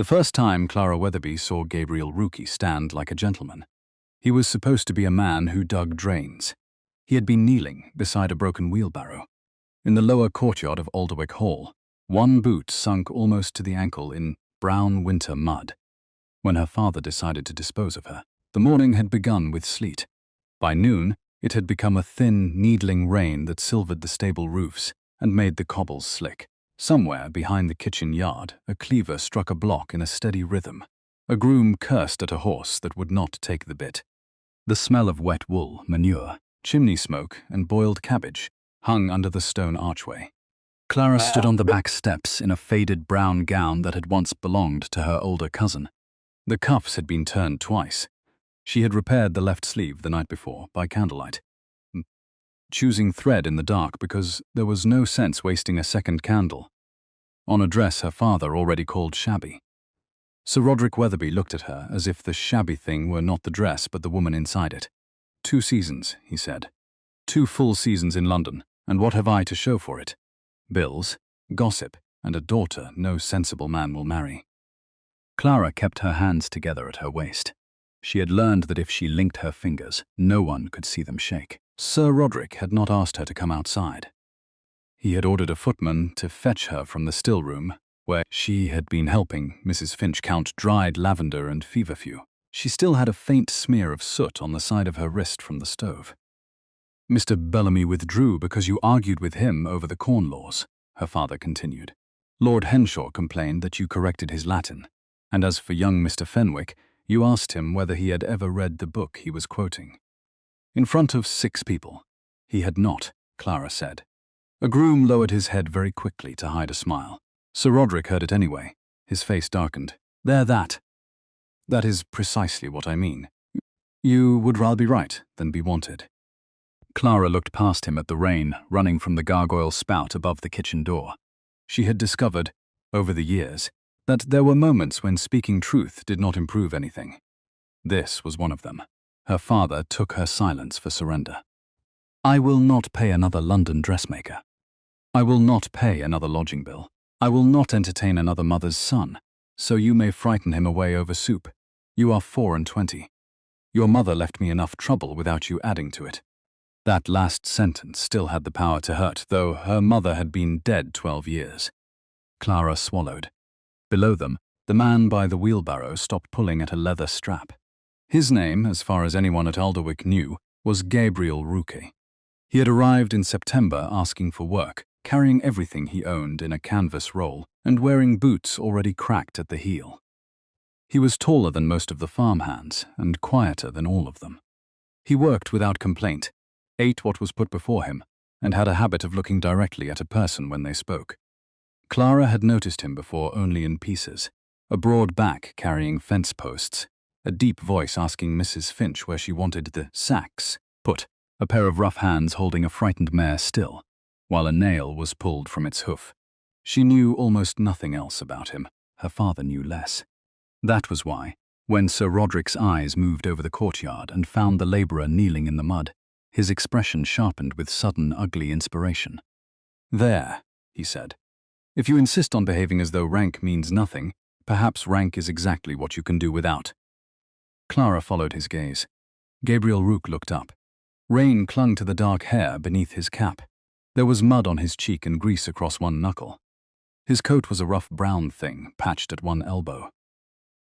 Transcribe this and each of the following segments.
The first time Clara Weatherbe saw Gabriel Arden stand like a gentleman. He was supposed to be a man who dug drains. He had been kneeling beside a broken wheelbarrow. In the lower courtyard of Audiobook Hall, one boot sunk almost to the ankle in brown winter mud. When her father decided to dispose of her, the morning had begun with sleet. By noon, it had become a thin, needling rain that silvered the stable roofs and made the cobbles slick. Somewhere behind the kitchen yard, a cleaver struck a block in a steady rhythm. A groom cursed at a horse that would not take the bit. The smell of wet wool, manure, chimney smoke, and boiled cabbage hung under the stone archway. Clara stood on the back steps in a faded brown gown that had once belonged to her older cousin. The cuffs had been turned twice. She had repaired the left sleeve the night before by candlelight, choosing thread in the dark because there was no sense wasting a second candle on a dress her father already called shabby. Sir Roderick Weatherbe looked at her as if the shabby thing were not the dress but the woman inside it. 2 seasons, he said. 2 full seasons in London, and what have I to show for it? Bills, gossip, and a daughter no sensible man will marry. Clara kept her hands together at her waist. She had learned that if she linked her fingers, no one could see them shake. Sir Roderick had not asked her to come outside. He had ordered a footman to fetch her from the still room, where she had been helping Mrs. Finch count dried lavender and feverfew. She still had a faint smear of soot on the side of her wrist from the stove. Mr. Bellamy withdrew because you argued with him over the corn laws, her father continued. Lord Henshaw complained that you corrected his Latin, and as for young Mr. Fenwick, you asked him whether he had ever read the book he was quoting. In front of 6 people. He had not, Clara said. A groom lowered his head very quickly to hide a smile. Sir Roderick heard it anyway. His face darkened. That is precisely what I mean. You would rather be right than be wanted. Clara looked past him at the rain running from the gargoyle spout above the kitchen door. She had discovered, over the years, that there were moments when speaking truth did not improve anything. This was one of them. Her father took her silence for surrender. I will not pay another London dressmaker. I will not pay another lodging bill. I will not entertain another mother's son, so you may frighten him away over soup. You are 24. Your mother left me enough trouble without you adding to it. That last sentence still had the power to hurt, though her mother had been dead 12 years. Clara swallowed. Below them, the man by the wheelbarrow stopped pulling at a leather strap. His name, as far as anyone at Audiobook knew, was Gabriel Arden. He had arrived in September asking for work, carrying everything he owned in a canvas roll and wearing boots already cracked at the heel. He was taller than most of the farmhands and quieter than all of them. He worked without complaint, ate what was put before him, and had a habit of looking directly at a person when they spoke. Clara had noticed him before only in pieces, a broad back carrying fence posts, a deep voice asking Mrs. Finch where she wanted the sacks put, a pair of rough hands holding a frightened mare still, while a nail was pulled from its hoof. She knew almost nothing else about him. Her father knew less. That was why, when Sir Roderick's eyes moved over the courtyard and found the labourer kneeling in the mud, his expression sharpened with sudden, ugly inspiration. There, he said. If you insist on behaving as though rank means nothing, perhaps rank is exactly what you can do without. Clara followed his gaze. Gabriel Arden looked up. Rain clung to the dark hair beneath his cap. There was mud on his cheek and grease across one knuckle. His coat was a rough brown thing, patched at one elbow.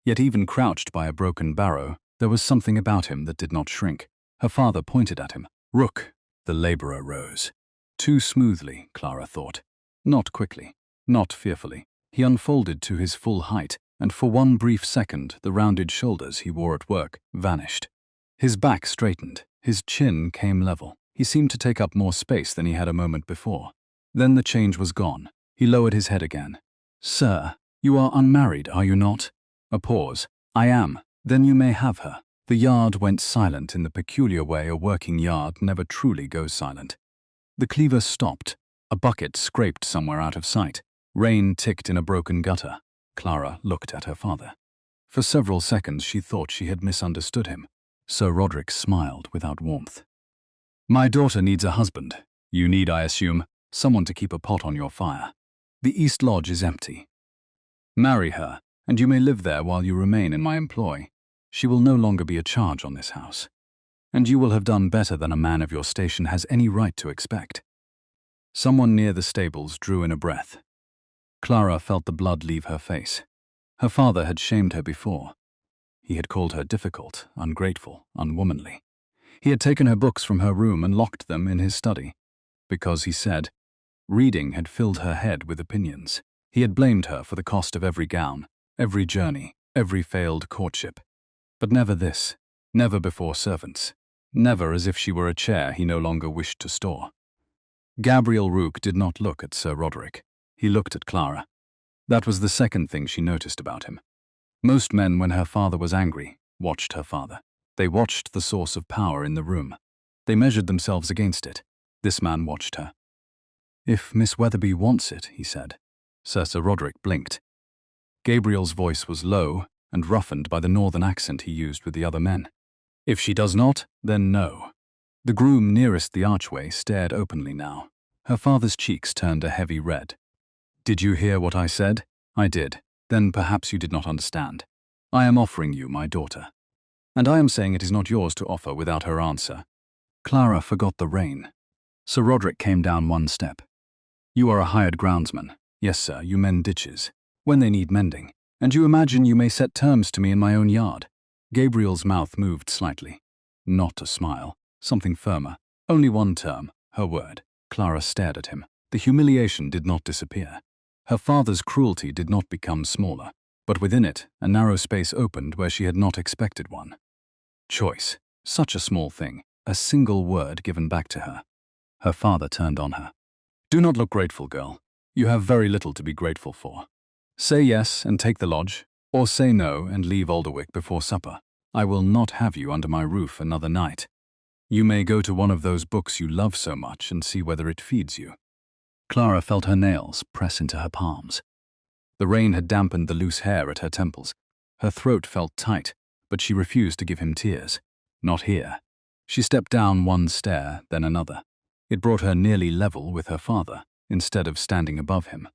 Yet even crouched by a broken barrow, there was something about him that did not shrink. Her father pointed at him. Rook, the labourer rose. Too smoothly, Clara thought. Not quickly, not fearfully. He unfolded to his full height, and for one brief second the rounded shoulders he wore at work vanished. His back straightened, his chin came level. He seemed to take up more space than he had a moment before. Then the change was gone. He lowered his head again. Sir, you are unmarried, are you not? A pause. I am. Then you may have her. The yard went silent in the peculiar way a working yard never truly goes silent. The cleaver stopped. A bucket scraped somewhere out of sight. Rain ticked in a broken gutter. Clara looked at her father. For several seconds she thought she had misunderstood him. Sir Roderick smiled without warmth. My daughter needs a husband. You need, I assume, someone to keep a pot on your fire. The East Lodge is empty. Marry her, and you may live there while you remain in my employ. She will no longer be a charge on this house, and you will have done better than a man of your station has any right to expect." Someone near the stables drew in a breath. Clara felt the blood leave her face. Her father had shamed her before. He had called her difficult, ungrateful, unwomanly. He had taken her books from her room and locked them in his study, because, he said, reading had filled her head with opinions. He had blamed her for the cost of every gown, every journey, every failed courtship. But never this, never before servants, never as if she were a chair he no longer wished to store. Gabriel Rook did not look at Sir Roderick. He looked at Clara. That was the second thing she noticed about him. Most men, when her father was angry, watched her father. They watched the source of power in the room. They measured themselves against it. This man watched her. "If Miss Weatherbe wants it," he said. Sir Roderick blinked. Gabriel's voice was low and roughened by the northern accent he used with the other men. "If she does not, then no." The groom nearest the archway stared openly now. Her father's cheeks turned a heavy red. "Did you hear what I said?" "I did. Then perhaps you did not understand. I am offering you my daughter. And I am saying it is not yours to offer without her answer." Clara forgot the rain. Sir Roderick came down one step. "You are a hired groundsman. Yes, sir, you mend ditches, when they need mending. And you imagine you may set terms to me in my own yard." Gabriel's mouth moved slightly. Not a smile. Something firmer. Only one term, her word. Clara stared at him. The humiliation did not disappear. Her father's cruelty did not become smaller, but within it, a narrow space opened where she had not expected one. Choice. Such a small thing. A single word given back to her. Her father turned on her. "Do not look grateful, girl. You have very little to be grateful for. Say yes and take the lodge, or say no and leave Alderwick before supper. I will not have you under my roof another night. You may go to one of those books you love so much and see whether it feeds you." Clara felt her nails press into her palms. The rain had dampened the loose hair at her temples. Her throat felt tight, but she refused to give him tears. Not here. She stepped down one stair, then another. It brought her nearly level with her father, instead of standing above him.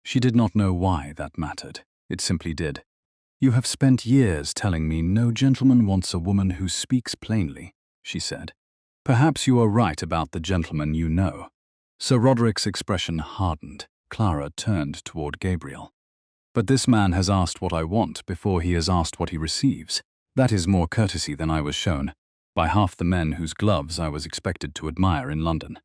She did not know why that mattered. It simply did. "You have spent years telling me no gentleman wants a woman who speaks plainly," she said. "Perhaps you are right about the gentleman you know." Sir Roderick's expression hardened. Clara turned toward Gabriel. "But this man has asked what I want before he has asked what he receives. That is more courtesy than I was shown, by half the men whose gloves I was expected to admire in London."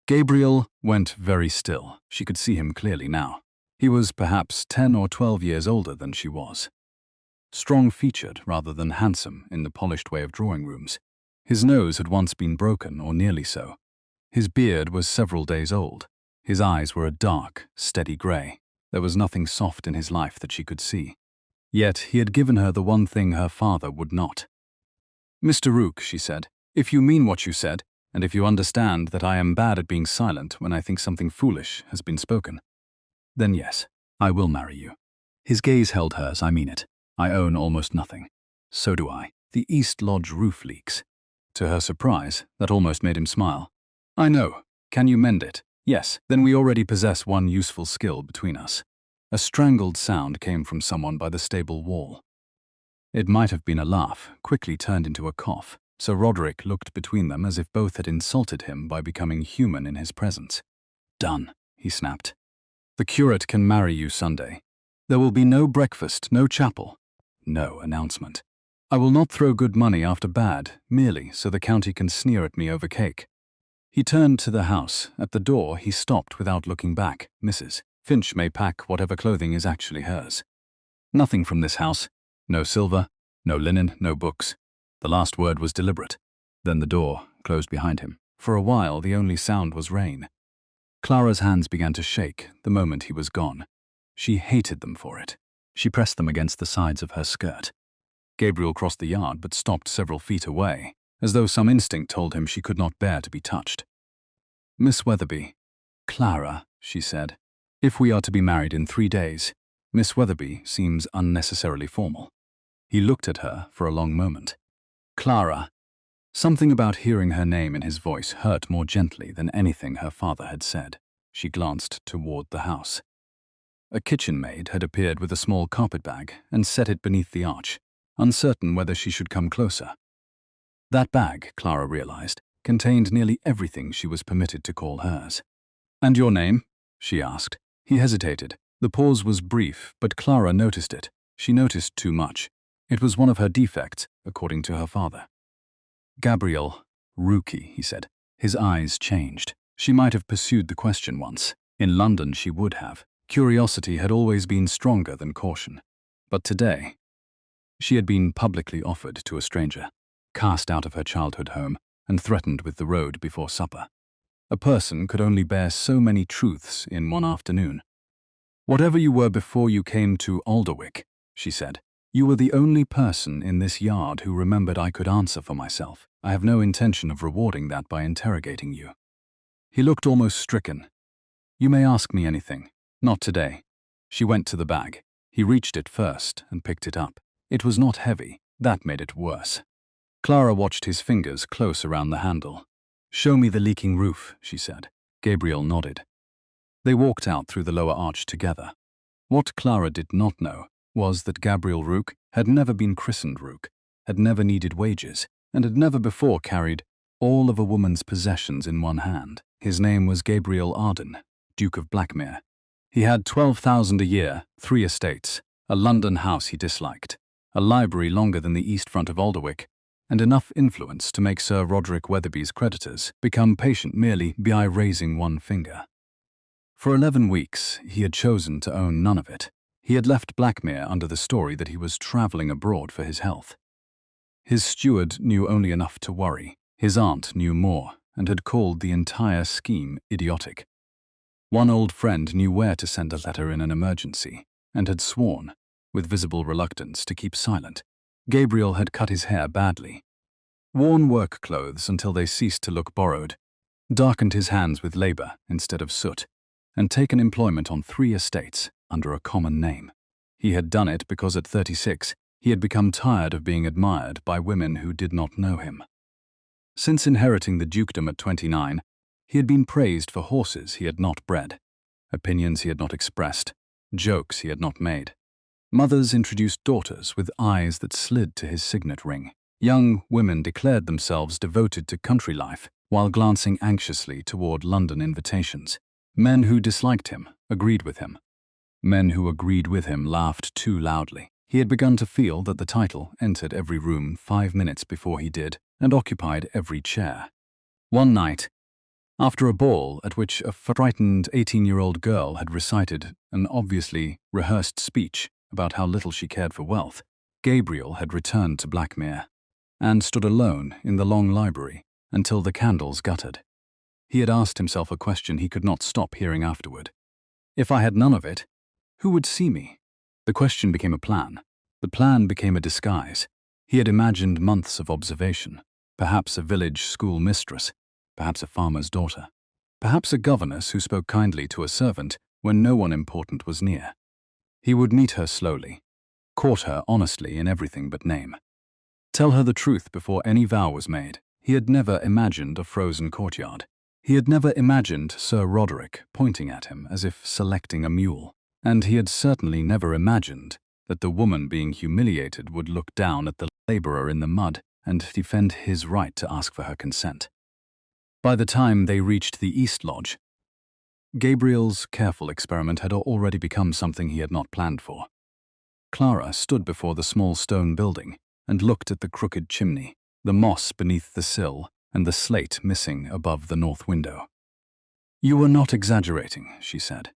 Gabriel went very still. She could see him clearly now. He was perhaps 10 or 12 years older than she was. Strong-featured rather than handsome in the polished way of drawing rooms. His nose had once been broken, or nearly so. His beard was several days old. His eyes were a dark, steady grey. There was nothing soft in his life that she could see. Yet he had given her the one thing her father would not. "Mr. Rook," she said, "if you mean what you said, and if you understand that I am bad at being silent when I think something foolish has been spoken, then yes, I will marry you." His gaze held hers. "I mean it. I own almost nothing. So do I. The East Lodge roof leaks." To her surprise, that almost made him smile. "I know. Can you mend it?" "Yes. Then we already possess one useful skill between us." A strangled sound came from someone by the stable wall. It might have been a laugh, quickly turned into a cough. Sir Roderick looked between them as if both had insulted him by becoming human in his presence. "Done," he snapped. "The curate can marry you Sunday. There will be no breakfast, no chapel, no announcement. I will not throw good money after bad, merely so the county can sneer at me over cake." He turned to the house. At the door, he stopped without looking back. "Mrs. Finch may pack whatever clothing is actually hers. Nothing from this house. No silver, no linen, no books." The last word was deliberate. Then the door closed behind him. For a while, the only sound was rain. Clara's hands began to shake the moment he was gone. She hated them for it. She pressed them against the sides of her skirt. Gabriel crossed the yard but stopped several feet away, as though some instinct told him she could not bear to be touched. "Miss Weatherbe." "Clara," she said, "if we are to be married in 3 days, Miss Weatherbe seems unnecessarily formal." He looked at her for a long moment. "Clara." Something about hearing her name in his voice hurt more gently than anything her father had said. She glanced toward the house. A kitchen maid had appeared with a small carpet-bag and set it beneath the arch, uncertain whether she should come closer. That bag, Clara realized, contained nearly everything she was permitted to call hers. "And your name?" she asked. He hesitated. The pause was brief, but Clara noticed it. She noticed too much. It was one of her defects, according to her father. "Gabriel Rookie," he said. His eyes changed. She might have pursued the question once. In London she would have. Curiosity had always been stronger than caution. But today, she had been publicly offered to a stranger, cast out of her childhood home, and threatened with the road before supper. A person could only bear so many truths in one afternoon. "Whatever you were before you came to Alderwick," she said, "you were the only person in this yard who remembered I could answer for myself. I have no intention of rewarding that by interrogating you." He looked almost stricken. "You may ask me anything. Not today." She went to the bag. He reached it first and picked it up. It was not heavy. That made it worse. Clara watched his fingers close around the handle. "Show me the leaking roof," she said. Gabriel nodded. They walked out through the lower arch together. What Clara did not know was that Gabriel Rook had never been christened Rook, had never needed wages, and had never before carried all of a woman's possessions in one hand. His name was Gabriel Arden, Duke of Blackmir. He had 12,000 a year, 3 estates, a London house he disliked, a library longer than the east front of Alderwick, and enough influence to make Sir Roderick Weatherby's creditors become patient merely by raising one finger. For 11 weeks, he had chosen to own none of it. He had left Blackmir under the story that he was travelling abroad for his health. His steward knew only enough to worry. His aunt knew more, and had called the entire scheme idiotic. One old friend knew where to send a letter in an emergency, and had sworn, with visible reluctance, to keep silent. Gabriel had cut his hair badly, worn work clothes until they ceased to look borrowed, darkened his hands with labour instead of soot, and taken employment on 3 estates under a common name. He had done it because at 36 he had become tired of being admired by women who did not know him. Since inheriting the dukedom at 29, he had been praised for horses he had not bred, opinions he had not expressed, jokes he had not made. Mothers introduced daughters with eyes that slid to his signet ring. Young women declared themselves devoted to country life while glancing anxiously toward London invitations. Men who disliked him agreed with him. Men who agreed with him laughed too loudly. He had begun to feel that the title entered every room 5 minutes before he did and occupied every chair. One night, after a ball at which a frightened 18-year-old girl had recited an obviously rehearsed speech about how little she cared for wealth, Gabriel had returned to Blackmir and stood alone in the long library until the candles guttered. He had asked himself a question he could not stop hearing afterward. If I had none of it, who would see me? The question became a plan. The plan became a disguise. He had imagined months of observation, perhaps a village school mistress, perhaps a farmer's daughter, perhaps a governess who spoke kindly to a servant when no one important was near. He would meet her slowly, court her honestly in everything but name. Tell her the truth before any vow was made. He had never imagined a frozen courtyard. He had never imagined Sir Roderick pointing at him as if selecting a mule. And he had certainly never imagined that the woman being humiliated would look down at the labourer in the mud and defend his right to ask for her consent. By the time they reached the East Lodge, Gabriel's careful experiment had already become something he had not planned for. Clara stood before the small stone building and looked at the crooked chimney, the moss beneath the sill, and the slate missing above the north window. "You were not exaggerating," she said.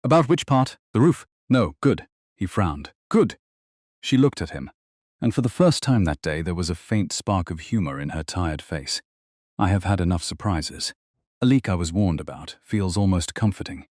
"About which part? The roof? No, good." He frowned. "Good." She looked at him, and for the first time that day there was a faint spark of humour in her tired face. "I have had enough surprises. A leak I was warned about feels almost comforting."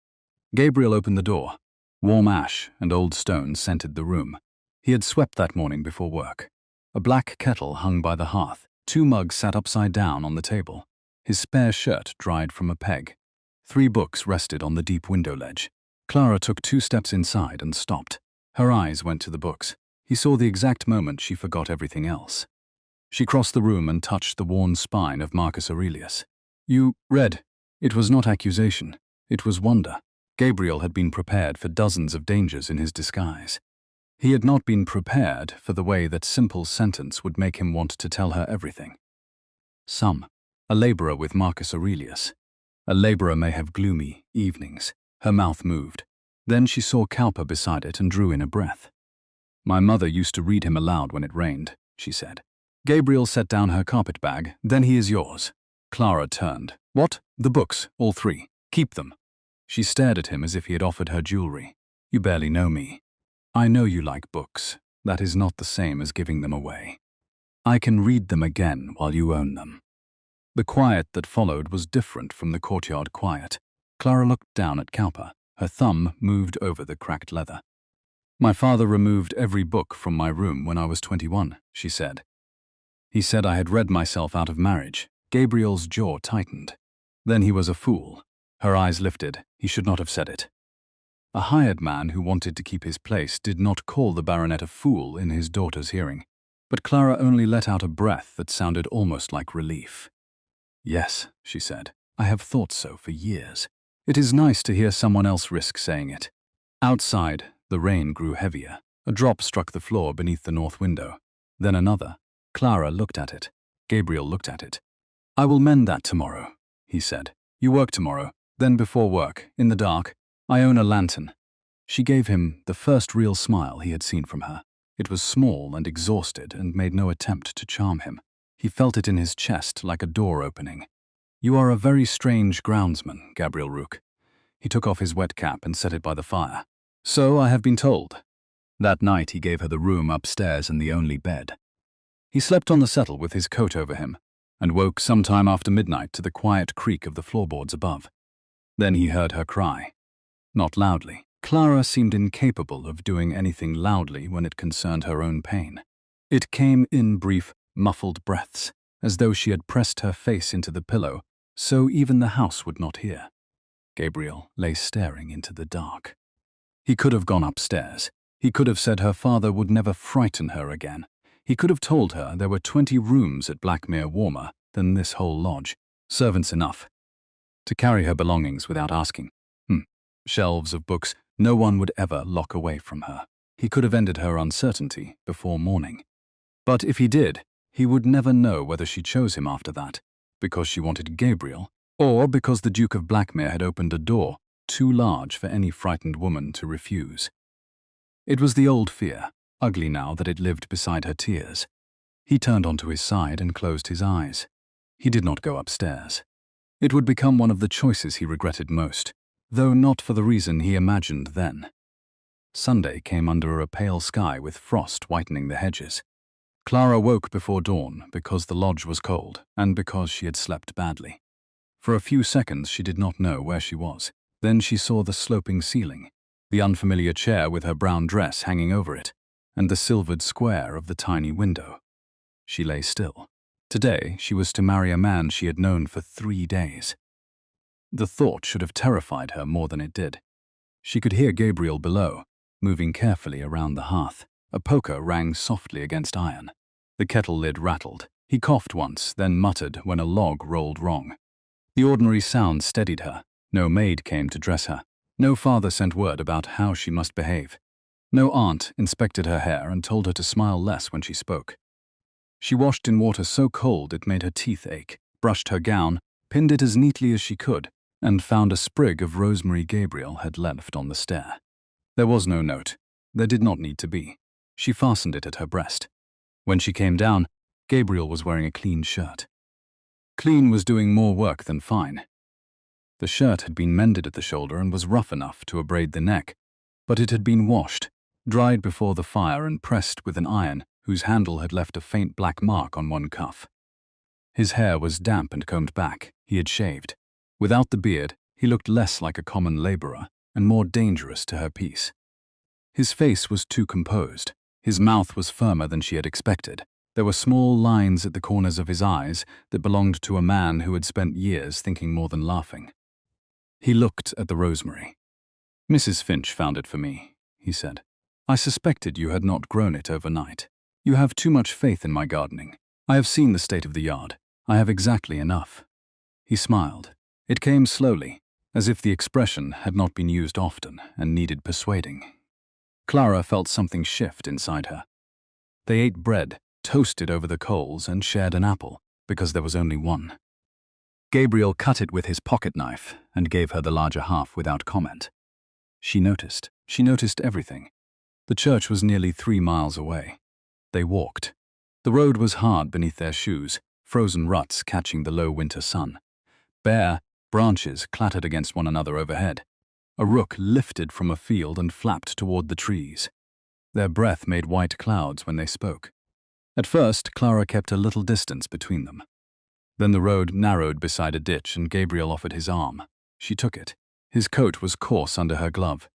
Gabriel opened the door. Warm ash and old stone scented the room. He had swept that morning before work. A black kettle hung by the hearth. 2 mugs sat upside down on the table. His spare shirt dried from a peg. 3 books rested on the deep window ledge. Clara took 2 steps inside and stopped. Her eyes went to the books. He saw the exact moment she forgot everything else. She crossed the room and touched the worn spine of Marcus Aurelius. "You read." It was not accusation. It was wonder. Gabriel had been prepared for dozens of dangers in his disguise. He had not been prepared for the way that simple sentence would make him want to tell her everything. A laborer with Marcus Aurelius. A laborer may have gloomy evenings. Her mouth moved. Then she saw Cowper beside it and drew in a breath. My mother used to read him aloud when it rained, she said. Gabriel set down her carpet-bag. Then he is yours. Clara turned. What? The books, all 3. Keep them. She stared at him as if he had offered her jewelry. You barely know me. I know you like books. That is not the same as giving them away. I can read them again while you own them. The quiet that followed was different from the courtyard quiet. Clara looked down at Cowper. Her thumb moved over the cracked leather. My father removed every book from my room when I was 21, she said. He said I had read myself out of marriage. Gabriel's jaw tightened. Then he was a fool. Her eyes lifted. He should not have said it. A hired man who wanted to keep his place did not call the baronet a fool in his daughter's hearing, but Clara only let out a breath that sounded almost like relief. Yes, she said, I have thought so for years. It is nice to hear someone else risk saying it. Outside, the rain grew heavier. A drop struck the floor beneath the north window. Then another. Clara looked at it. Gabriel looked at it. I will mend that tomorrow, he said. You work tomorrow. Then before work, in the dark, I own a lantern. She gave him the first real smile he had seen from her. It was small and exhausted and made no attempt to charm him. He felt it in his chest like a door opening. You are a very strange groundsman, Gabriel Rook. He took off his wet cap and set it by the fire. So I have been told. That night he gave her the room upstairs and the only bed. He slept on the settle with his coat over him and woke sometime after midnight to the quiet creak of the floorboards above. Then he heard her cry. Not loudly. Clara seemed incapable of doing anything loudly when it concerned her own pain. It came in brief, muffled breaths, as though she had pressed her face into the pillow, so even the house would not hear. Gabriel lay staring into the dark. He could have gone upstairs. He could have said her father would never frighten her again. He could have told her there were 20 rooms at Blackmir warmer than this whole lodge. Servants enough. To carry her belongings without asking. Shelves of books no one would ever lock away from her. He could have ended her uncertainty before morning. But if he did, he would never know whether she chose him after that, because she wanted Gabriel, or because the Duke of Blackmir had opened a door too large for any frightened woman to refuse. It was the old fear, ugly now that it lived beside her tears. He turned onto his side and closed his eyes. He did not go upstairs. It would become one of the choices he regretted most, though not for the reason he imagined then. Sunday came under a pale sky with frost whitening the hedges. Clara woke before dawn because the lodge was cold and because she had slept badly. For a few seconds she did not know where she was. Then she saw the sloping ceiling, the unfamiliar chair with her brown dress hanging over it, and the silvered square of the tiny window. She lay still. Today she was to marry a man she had known for 3 days. The thought should have terrified her more than it did. She could hear Gabriel below, moving carefully around the hearth. A poker rang softly against iron. The kettle lid rattled. He coughed once, then muttered when a log rolled wrong. The ordinary sound steadied her. No maid came to dress her. No father sent word about how she must behave. No aunt inspected her hair and told her to smile less when she spoke. She washed in water so cold it made her teeth ache, brushed her gown, pinned it as neatly as she could, and found a sprig of rosemary Gabriel had left on the stair. There was no note. There did not need to be. She fastened it at her breast. When she came down, Gabriel was wearing a clean shirt. Clean was doing more work than fine. The shirt had been mended at the shoulder and was rough enough to abrade the neck, but it had been washed, dried before the fire and pressed with an iron whose handle had left a faint black mark on one cuff. His hair was damp and combed back. He had shaved. Without the beard, he looked less like a common laborer and more dangerous to her peace. His face was too composed. His mouth was firmer than she had expected. There were small lines at the corners of his eyes that belonged to a man who had spent years thinking more than laughing. He looked at the rosemary. Mrs. Finch found it for me, he said. I suspected you had not grown it overnight. You have too much faith in my gardening. I have seen the state of the yard. I have exactly enough. He smiled. It came slowly. as if the expression had not been used often and needed persuading. Clara felt something shift inside her. They ate bread, toasted over the coals, and shared an apple, because there was only one. Gabriel cut it with his pocket knife and gave her the larger half without comment. She noticed everything. The church was nearly 3 miles away. They walked. The road was hard beneath their shoes, frozen ruts catching the low winter sun. Bare branches clattered against one another overhead. A rook lifted from a field and flapped toward the trees. Their breath made white clouds when they spoke. At first, Clara kept a little distance between them. Then the road narrowed beside a ditch and Gabriel offered his arm. She took it. His coat was coarse under her glove.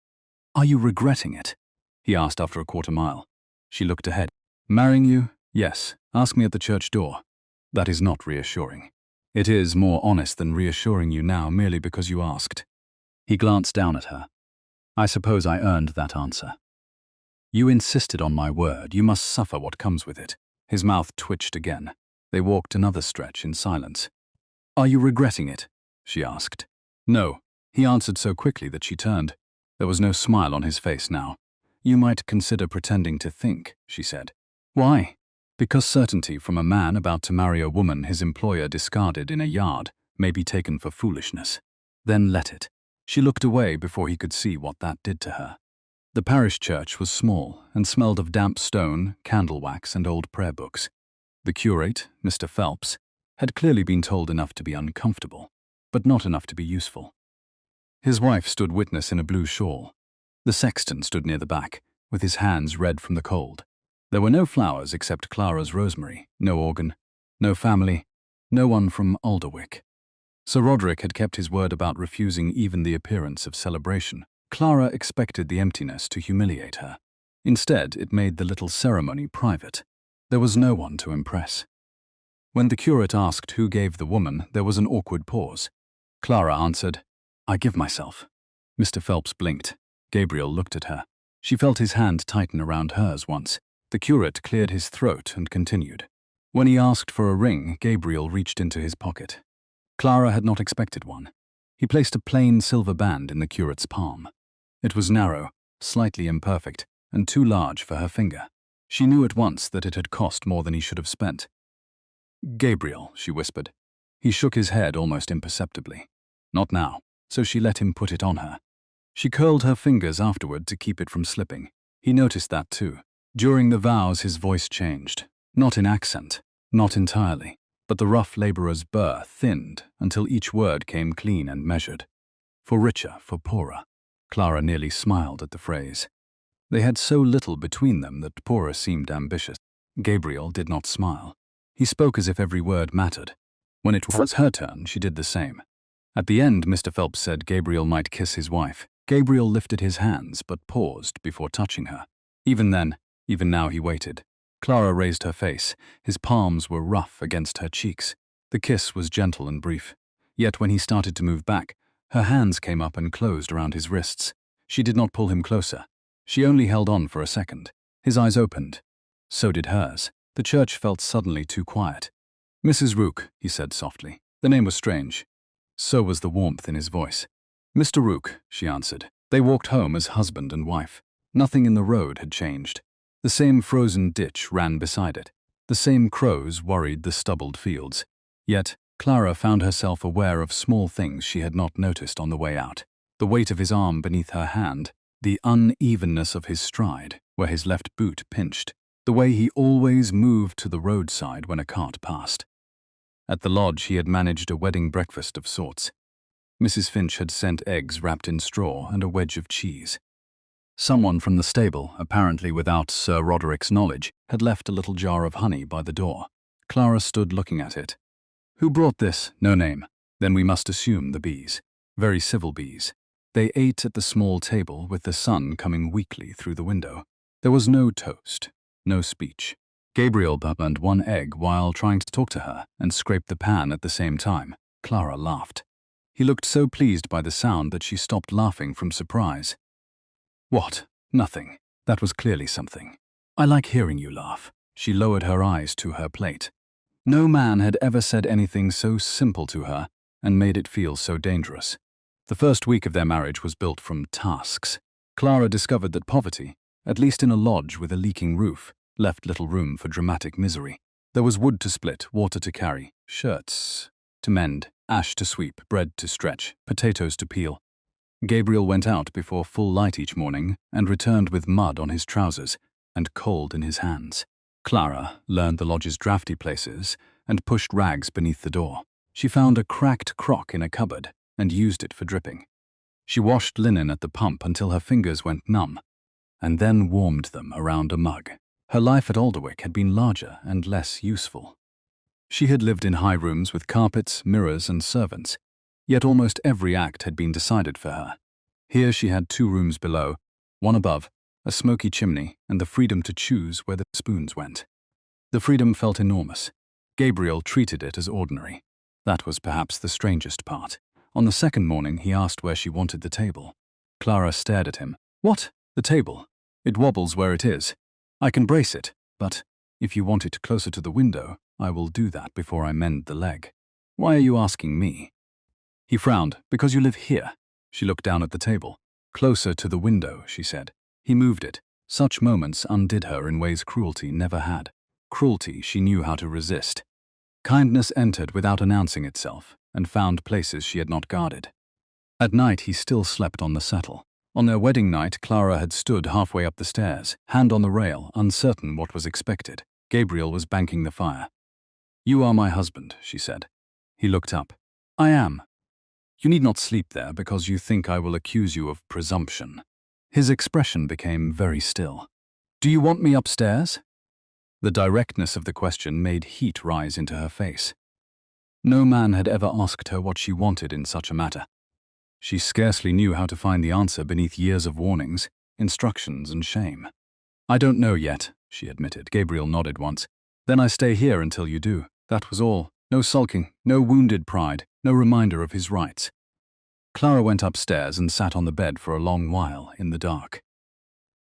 "Are you regretting it?" he asked after a quarter mile. She looked ahead. "Marrying you? Yes. Ask me at the church door." "That is not reassuring." "It is more honest than reassuring you now merely because you asked." He glanced down at her. "I suppose I earned that answer." "You insisted on my word. You must suffer what comes with it." His mouth twitched again. They walked another stretch in silence. "Are you regretting it?" she asked. "No," he answered so quickly that she turned. There was no smile on his face now. "You might consider pretending to think," she said. "Why?" "Because certainty from a man about to marry a woman his employer discarded in a yard may be taken for foolishness. Then let it." She looked away before he could see what that did to her. The parish church was small and smelled of damp stone, candle wax, and old prayer books. The curate, Mr. Phelps, had clearly been told enough to be uncomfortable, but not enough to be useful. His wife stood witness in a blue shawl. The sexton stood near the back, with his hands red from the cold. There were no flowers except Clara's rosemary, no organ, no family, no one from Alderwick. Sir Roderick had kept his word about refusing even the appearance of celebration. Clara expected the emptiness to humiliate her. Instead, it made the little ceremony private. There was no one to impress. When the curate asked who gave the woman, there was an awkward pause. Clara answered, "I give myself." Mr. Phelps blinked. Gabriel looked at her. She felt his hand tighten around hers once. The curate cleared his throat and continued. When he asked for a ring, Gabriel reached into his pocket. Clara had not expected one. He placed a plain silver band in the curate's palm. It was narrow, slightly imperfect, and too large for her finger. She knew at once that it had cost more than he should have spent. "Gabriel," she whispered. He shook his head almost imperceptibly. Not now, so she let him put it on her. She curled her fingers afterward to keep it from slipping. He noticed that too. During the vows his voice changed. Not in accent, not entirely, but the rough labourer's burr thinned until each word came clean and measured. For richer, for poorer. Clara nearly smiled at the phrase. They had so little between them that poorer seemed ambitious. Gabriel did not smile. He spoke as if every word mattered. When it was her turn, she did the same. At the end, Mr. Phelps said Gabriel might kiss his wife. Gabriel lifted his hands but paused before touching her. Even now he waited. Clara raised her face. His palms were rough against her cheeks. The kiss was gentle and brief. Yet when he started to move back, her hands came up and closed around his wrists. She did not pull him closer. She only held on for a second. His eyes opened. So did hers. The church felt suddenly too quiet. "Mrs. Rook," he said softly. The name was strange. So was the warmth in his voice. "Mr. Rook," she answered. They walked home as husband and wife. Nothing in the road had changed. The same frozen ditch ran beside it. The same crows worried the stubbled fields. Yet, Clara found herself aware of small things she had not noticed on the way out. The weight of his arm beneath her hand, the unevenness of his stride, where his left boot pinched, the way he always moved to the roadside when a cart passed. At the lodge he had managed a wedding breakfast of sorts. Mrs. Finch had sent eggs wrapped in straw and a wedge of cheese. Someone from the stable, apparently without Sir Roderick's knowledge, had left a little jar of honey by the door. Clara stood looking at it. "Who brought this?" "No name." "Then we must assume the bees." Very civil bees. They ate at the small table with the sun coming weakly through the window. There was no toast, no speech. Gabriel burned one egg while trying to talk to her and scraped the pan at the same time. Clara laughed. He looked so pleased by the sound that she stopped laughing from surprise. "What? Nothing." That was clearly something. "I like hearing you laugh." She lowered her eyes to her plate. No man had ever said anything so simple to her and made it feel so dangerous. The first week of their marriage was built from tasks. Clara discovered that poverty, at least in a lodge with a leaking roof, left little room for dramatic misery. There was wood to split, water to carry, shirts to mend, ash to sweep, bread to stretch, potatoes to peel. Gabriel went out before full light each morning and returned with mud on his trousers and cold in his hands. Clara learned the lodge's drafty places and pushed rags beneath the door. She found a cracked crock in a cupboard and used it for dripping. She washed linen at the pump until her fingers went numb, and then warmed them around a mug. Her life at Alderwick had been larger and less useful. She had lived in high rooms with carpets, mirrors, and servants, yet almost every act had been decided for her. Here she had 2 rooms below, one above, a smoky chimney, and the freedom to choose where the spoons went. The freedom felt enormous. Gabriel treated it as ordinary. That was perhaps the strangest part. On the second morning, he asked where she wanted the table. Clara stared at him. "What? The table? It wobbles where it is. I can brace it, but if you want it closer to the window, I will do that before I mend the leg. Why are you asking me?" He frowned. "Because you live here." She looked down at the table. "Closer to the window," she said. He moved it. Such moments undid her in ways cruelty never had. Cruelty she knew how to resist. Kindness entered without announcing itself and found places she had not guarded. At night he still slept on the settle. On their wedding night, Clara had stood halfway up the stairs, hand on the rail, uncertain what was expected. Gabriel was banking the fire. "You are my husband," she said. He looked up. "I am. You need not sleep there because you think I will accuse you of presumption." His expression became very still. "Do you want me upstairs?" The directness of the question made heat rise into her face. No man had ever asked her what she wanted in such a matter. She scarcely knew how to find the answer beneath years of warnings, instructions, and shame. "I don't know yet," she admitted. Gabriel nodded once. "Then I stay here until you do." That was all. No sulking, no wounded pride, no reminder of his rights. Clara went upstairs and sat on the bed for a long while in the dark.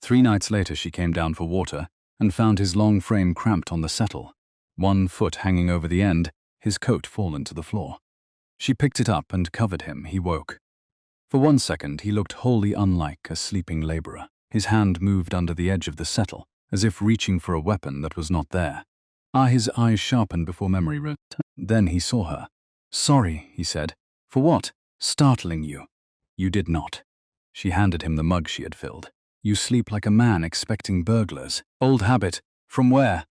3 nights later she came down for water and found his long frame cramped on the settle, 1 foot hanging over the end, his coat fallen to the floor. She picked it up and covered him. He woke. For 1 second he looked wholly unlike a sleeping labourer. His hand moved under the edge of the settle, as if reaching for a weapon that was not there. His eyes sharpened before memory returned. Then he saw her. "Sorry," he said. "For what? Startling you." "You did not." She handed him the mug she had filled. "You sleep like a man expecting burglars." "Old habit. From where?"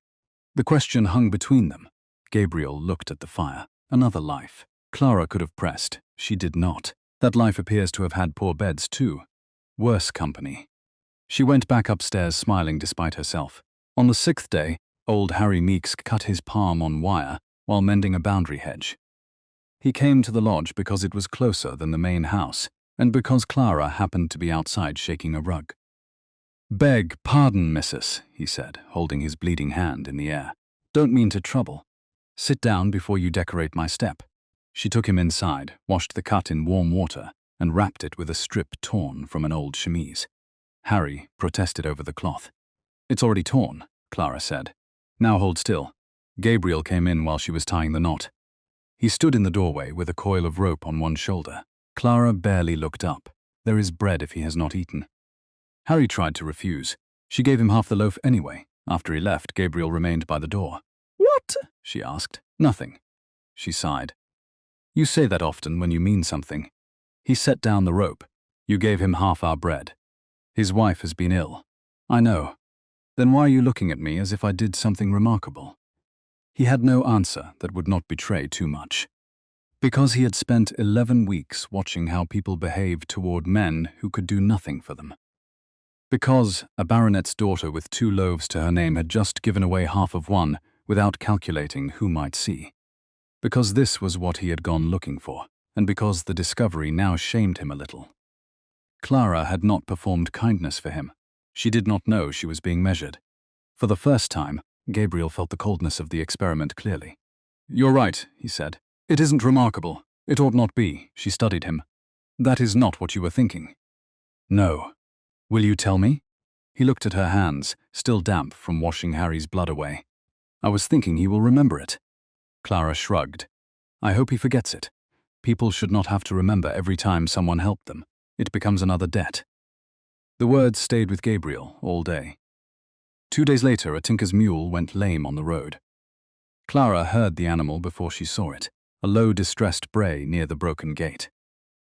The question hung between them. Gabriel looked at the fire. Another life. Clara could have pressed. She did not. That life appears to have had poor beds too. Worse company. She went back upstairs smiling despite herself. On the 6th day, old Harry Meeks cut his palm on wire while mending a boundary hedge. He came to the lodge because it was closer than the main house, and because Clara happened to be outside shaking a rug. "Beg pardon, missus," he said, holding his bleeding hand in the air. "Don't mean to trouble. Sit down before you decorate my step." She took him inside, washed the cut in warm water, and wrapped it with a strip torn from an old chemise. Harry protested over the cloth. "It's already torn," Clara said. "Now hold still." Gabriel came in while she was tying the knot. He stood in the doorway with a coil of rope on one shoulder. Clara barely looked up. There is bread if he has not eaten. Harry tried to refuse. She gave him half the loaf anyway. After he left, Gabriel remained by the door. "What?" she asked. "Nothing." She sighed. "You say that often when you mean something." He set down the rope. "You gave him half our bread. His wife has been ill." "I know." "Then why are you looking at me as if I did something remarkable?" He had no answer that would not betray too much. Because he had spent 11 weeks watching how people behaved toward men who could do nothing for them. Because a baronet's daughter with 2 loaves to her name had just given away half of one without calculating who might see. Because this was what he had gone looking for, and because the discovery now shamed him a little. Clara had not performed kindness for him. She did not know she was being measured. For the first time, Gabriel felt the coldness of the experiment clearly. "You're right," he said. "It isn't remarkable. It ought not be." She studied him. "That is not what you were thinking." "No. Will you tell me?" He looked at her hands, still damp from washing Harry's blood away. "I was thinking he will remember it." Clara shrugged. "I hope he forgets it." People should not have to remember every time someone helped them. It becomes another debt. The words stayed with Gabriel all day. 2 days later, a tinker's mule went lame on the road. Clara heard the animal before she saw it, a low, distressed bray near the broken gate.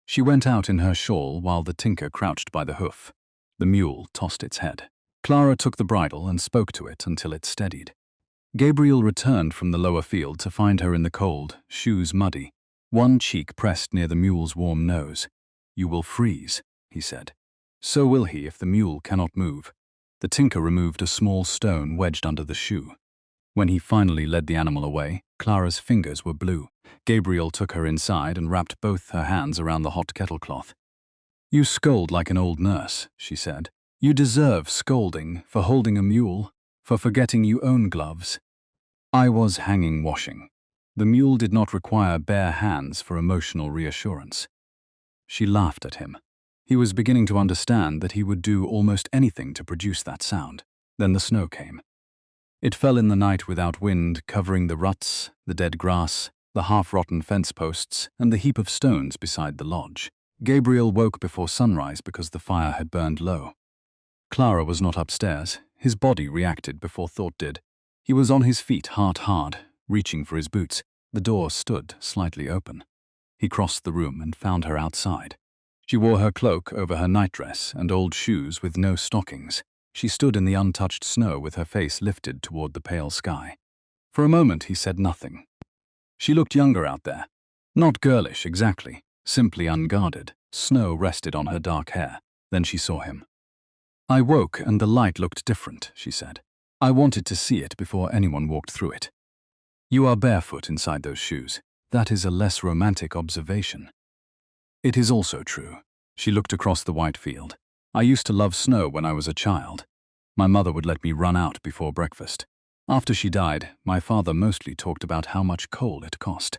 She went out in her shawl while the tinker crouched by the hoof. The mule tossed its head. Clara took the bridle and spoke to it until it steadied. Gabriel returned from the lower field to find her in the cold, shoes muddy, one cheek pressed near the mule's warm nose. "You will freeze," he said. "So will he if the mule cannot move." The tinker removed a small stone wedged under the shoe. When he finally led the animal away, Clara's fingers were blue. Gabriel took her inside and wrapped both her hands around the hot kettle cloth. "You scold like an old nurse," she said. "You deserve scolding for holding a mule, for forgetting you own gloves." I was hanging washing. The mule did not require bare hands for emotional reassurance. She laughed at him. He was beginning to understand that he would do almost anything to produce that sound. Then the snow came. It fell in the night without wind, covering the ruts, the dead grass, the half-rotten fence posts, and the heap of stones beside the lodge. Gabriel woke before sunrise because the fire had burned low. Clara was not upstairs. His body reacted before thought did. He was on his feet, heart hard, reaching for his boots. The door stood slightly open. He crossed the room and found her outside. She wore her cloak over her nightdress and old shoes with no stockings. She stood in the untouched snow with her face lifted toward the pale sky. For a moment he said nothing. She looked younger out there. Not girlish exactly, simply unguarded. Snow rested on her dark hair. Then she saw him. "I woke and the light looked different," she said. "I wanted to see it before anyone walked through it." "You are barefoot inside those shoes. That is a less romantic observation." "It is also true." She looked across the white field. "I used to love snow when I was a child. My mother would let me run out before breakfast. After she died, my father mostly talked about how much coal it cost.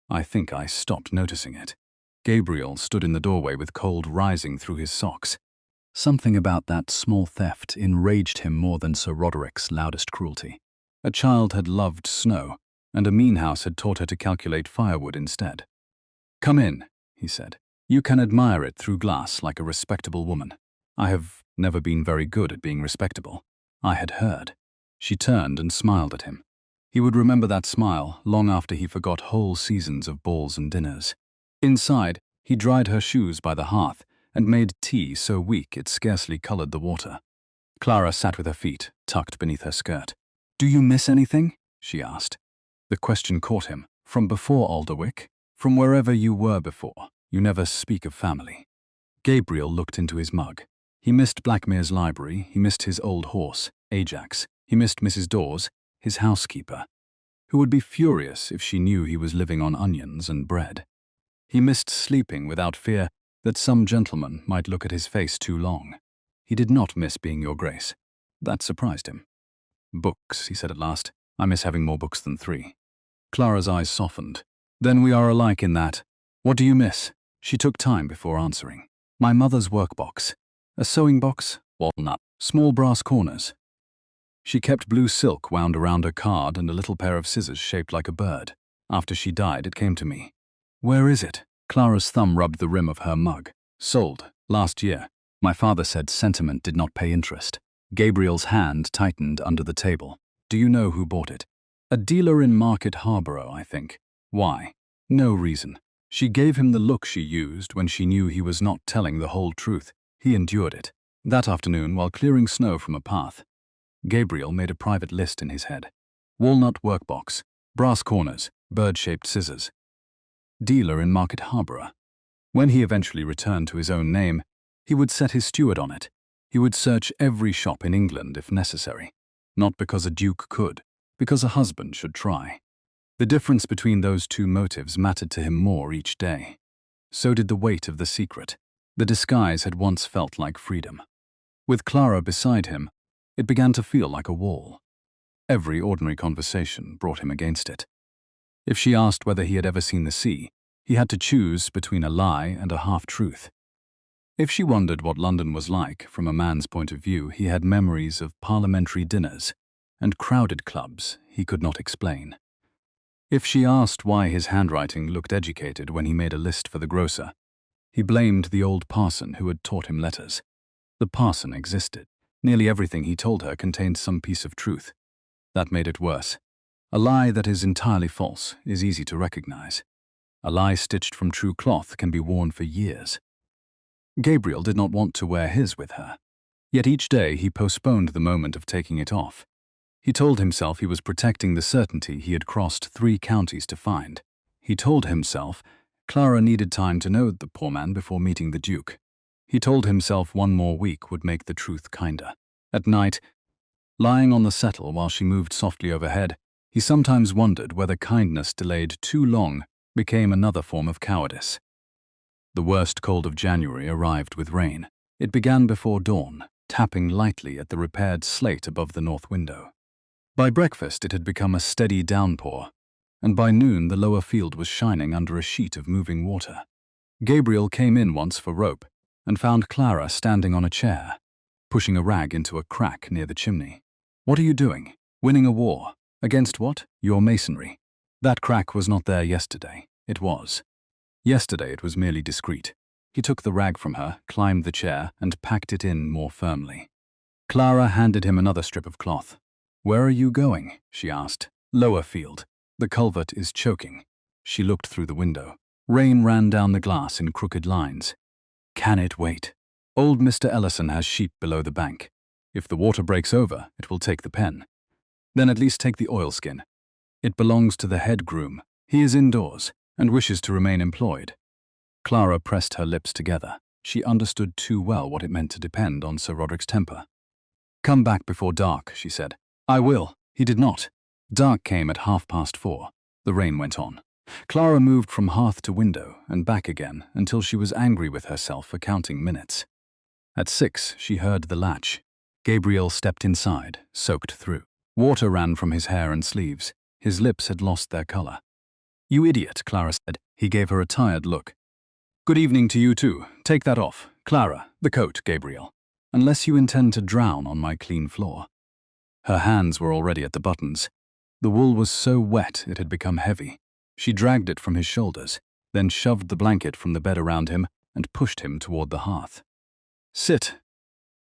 I think I stopped noticing it." Gabriel stood in the doorway with cold rising through his socks. Something about that small theft enraged him more than Sir Roderick's loudest cruelty. A child had loved snow, and a mean house had taught her to calculate firewood instead. "Come in," he said. "You can admire it through glass like a respectable woman." "I have never been very good at being respectable." I had heard. She turned and smiled at him. He would remember that smile long after he forgot whole seasons of balls and dinners. Inside, he dried her shoes by the hearth and made tea so weak it scarcely colored the water. Clara sat with her feet tucked beneath her skirt. "Do you miss anything?" she asked. The question caught him. "From before Alderwick? From wherever you were before? You never speak of family." Gabriel looked into his mug. He missed Blackmir's library, he missed his old horse, Ajax, he missed Mrs. Dawes, his housekeeper, who would be furious if she knew he was living on onions and bread. He missed sleeping without fear that some gentleman might look at his face too long. He did not miss being your grace. That surprised him. "Books," he said at last. "I miss having more books than 3. Clara's eyes softened. "Then we are alike in that. What do you miss?" She took time before answering. "My mother's workbox. A sewing box, walnut, small brass corners." She kept blue silk wound around her card and a little pair of scissors shaped like a bird. After she died, it came to me. "Where is it?" Clara's thumb rubbed the rim of her mug. "Sold. Last year. My father said sentiment did not pay interest." Gabriel's hand tightened under the table. "Do you know who bought it?" "A dealer in Market Harborough, I think." "Why?" "No reason." She gave him the look she used when she knew he was not telling the whole truth. He endured it. That afternoon, while clearing snow from a path, Gabriel made a private list in his head. Walnut workbox, brass corners, bird-shaped scissors. Dealer in Market Harborough. When he eventually returned to his own name, he would set his steward on it. He would search every shop in England if necessary. Not because a duke could, because a husband should try. The difference between those two motives mattered to him more each day. So did the weight of the secret. The disguise had once felt like freedom. With Clara beside him, it began to feel like a wall. Every ordinary conversation brought him against it. If she asked whether he had ever seen the sea, he had to choose between a lie and a half-truth. If she wondered what London was like from a man's point of view, he had memories of parliamentary dinners and crowded clubs he could not explain. If she asked why his handwriting looked educated when he made a list for the grocer, he blamed the old parson who had taught him letters. The parson existed. Nearly everything he told her contained some piece of truth. That made it worse. A lie that is entirely false is easy to recognize. A lie stitched from true cloth can be worn for years. Gabriel did not want to wear his with her. Yet each day he postponed the moment of taking it off. He told himself he was protecting the certainty he had crossed 3 counties to find. He told himself Clara needed time to know the poor man before meeting the Duke. He told himself 1 more week would make the truth kinder. At night, lying on the settle while she moved softly overhead, he sometimes wondered whether kindness delayed too long became another form of cowardice. The worst cold of January arrived with rain. It began before dawn, tapping lightly at the repaired slate above the north window. By breakfast it had become a steady downpour, and by noon the lower field was shining under a sheet of moving water. Gabriel came in once for rope and found Clara standing on a chair, pushing a rag into a crack near the chimney. "What are you doing? Winning a war? Against what? Your masonry. That crack was not there yesterday. It was. Yesterday it was merely discreet." He took the rag from her, climbed the chair, and packed it in more firmly. Clara handed him another strip of cloth. "Where are you going?" she asked. "Lower field. The culvert is choking." She looked through the window. Rain ran down the glass in crooked lines. "Can it wait? Old Mr. Ellison has sheep below the bank. If the water breaks over, it will take the pen. Then at least take the oilskin. It belongs to the head groom. He is indoors and wishes to remain employed." Clara pressed her lips together. She understood too well what it meant to depend on Sir Roderick's temper. "Come back before dark," she said. "I will." He did not. Dark came at 4:30. The rain went on. Clara moved from hearth to window and back again until she was angry with herself for counting minutes. At 6, she heard the latch. Gabriel stepped inside, soaked through. Water ran from his hair and sleeves. His lips had lost their color. "You idiot," Clara said. He gave her a tired look. "Good evening to you too. Take that off. Clara, the coat, Gabriel. Unless you intend to drown on my clean floor." Her hands were already at the buttons. The wool was so wet it had become heavy. She dragged it from his shoulders, then shoved the blanket from the bed around him and pushed him toward the hearth. "Sit.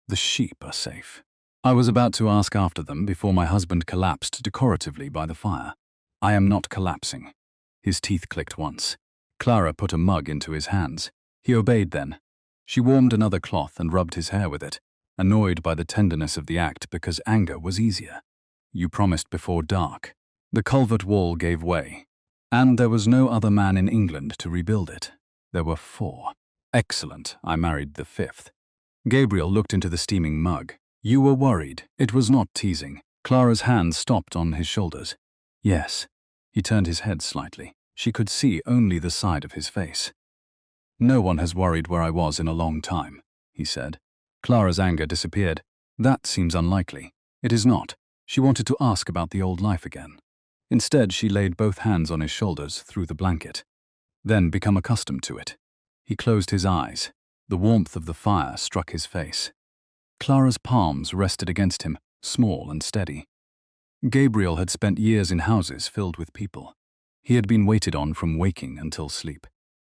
The sheep are safe." I was about to ask after them before my husband collapsed decoratively by the fire. "I am not collapsing." His teeth clicked once. Clara put a mug into his hands. He obeyed then. She warmed another cloth and rubbed his hair with it, annoyed by the tenderness of the act because anger was easier. "You promised before dark." The culvert wall gave way, and there was no other man in England to rebuild it. There were 4. "Excellent, I married the 5th. Gabriel looked into the steaming mug. "You were worried." It was not teasing. Clara's hand stopped on his shoulders. "Yes." He turned his head slightly. She could see only the side of his face. "No one has worried where I was in a long time," he said. Clara's anger disappeared. "That seems unlikely." "It is not." She wanted to ask about the old life again. Instead, she laid both hands on his shoulders through the blanket. Then become accustomed to it. He closed his eyes. The warmth of the fire struck his face. Clara's palms rested against him, small and steady. Gabriel had spent years in houses filled with people. He had been waited on from waking until sleep.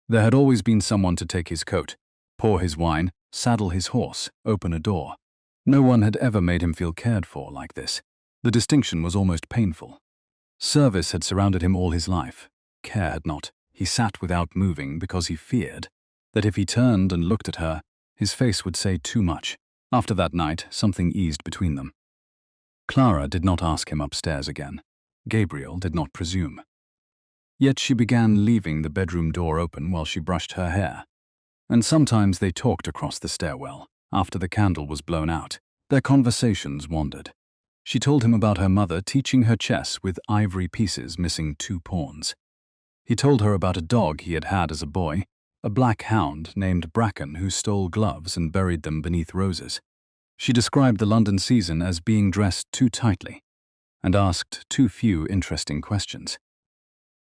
There had always been someone to take his coat, pour his wine, saddle his horse, open a door. No one had ever made him feel cared for like this. The distinction was almost painful. Service had surrounded him all his life. Care had not. He sat without moving because he feared that if he turned and looked at her, his face would say too much. After that night, something eased between them. Clara did not ask him upstairs again. Gabriel did not presume. Yet she began leaving the bedroom door open while she brushed her hair. And sometimes they talked across the stairwell, after the candle was blown out. Their conversations wandered. She told him about her mother teaching her chess with ivory pieces missing 2 pawns. He told her about a dog he had had as a boy, a black hound named Bracken who stole gloves and buried them beneath roses. She described the London season as being dressed too tightly, and asked too few interesting questions.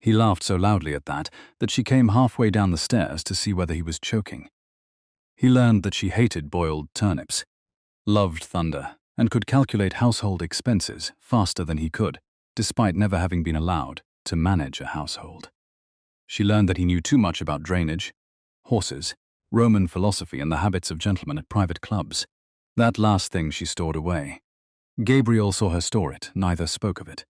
He laughed so loudly at that she came halfway down the stairs to see whether he was choking. He learned that she hated boiled turnips, loved thunder, and could calculate household expenses faster than he could, despite never having been allowed to manage a household. She learned that he knew too much about drainage, horses, Roman philosophy, and the habits of gentlemen at private clubs. That last thing she stored away. Gabriel saw her store it, neither spoke of it.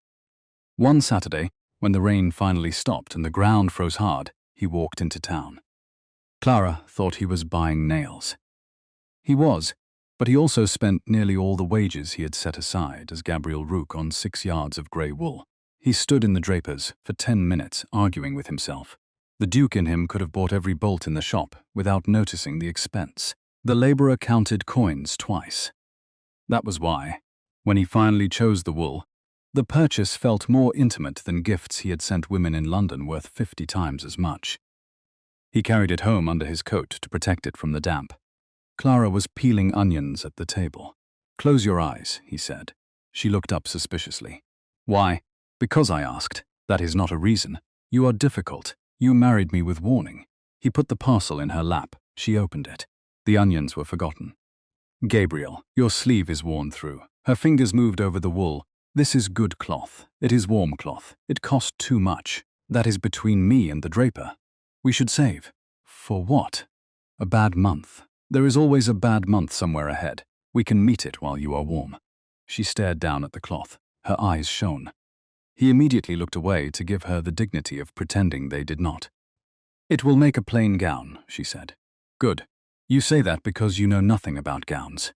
One Saturday, when the rain finally stopped and the ground froze hard, he walked into town. Clara thought he was buying nails. He was, but he also spent nearly all the wages he had set aside as Gabriel Rook on 6 yards of grey wool. He stood in the draper's for 10 minutes, arguing with himself. The Duke in him could have bought every bolt in the shop without noticing the expense. The labourer counted coins twice. That was why, when he finally chose the wool, the purchase felt more intimate than gifts he had sent women in London worth 50 times as much. He carried it home under his coat to protect it from the damp. Clara was peeling onions at the table. "Close your eyes," he said. She looked up suspiciously. "Why?" "Because I asked. That is not a reason. You are difficult. You married me with warning." He put the parcel in her lap. She opened it. The onions were forgotten. "Gabriel, your sleeve is worn through." Her fingers moved over the wool. "This is good cloth. It is warm cloth. It cost too much. That is between me and the draper. We should save." "For what?" "A bad month. There is always a bad month somewhere ahead. We can meet it while you are warm." She stared down at the cloth. Her eyes shone. He immediately looked away to give her the dignity of pretending they did not. "It will make a plain gown," she said. "Good. You say that because you know nothing about gowns."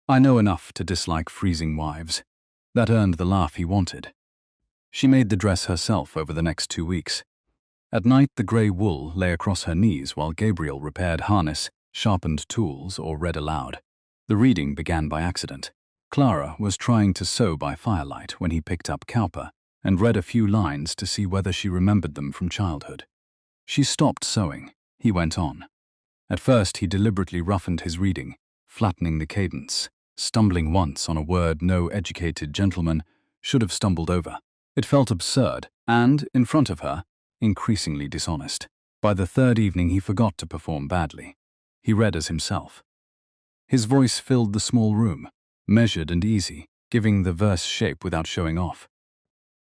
"I know enough to dislike freezing wives." That earned the laugh he wanted. She made the dress herself over the next 2 weeks. At night, the grey wool lay across her knees while Gabriel repaired harness, sharpened tools, or read aloud. The reading began by accident. Clara was trying to sew by firelight when he picked up Cowper and read a few lines to see whether she remembered them from childhood. She stopped sewing. He went on. At first, he deliberately roughened his reading, flattening the cadence, stumbling once on a word no educated gentleman should have stumbled over. It felt absurd and, in front of her, increasingly dishonest. By the third evening, he forgot to perform badly. He read as himself. His voice filled the small room, measured and easy, giving the verse shape without showing off.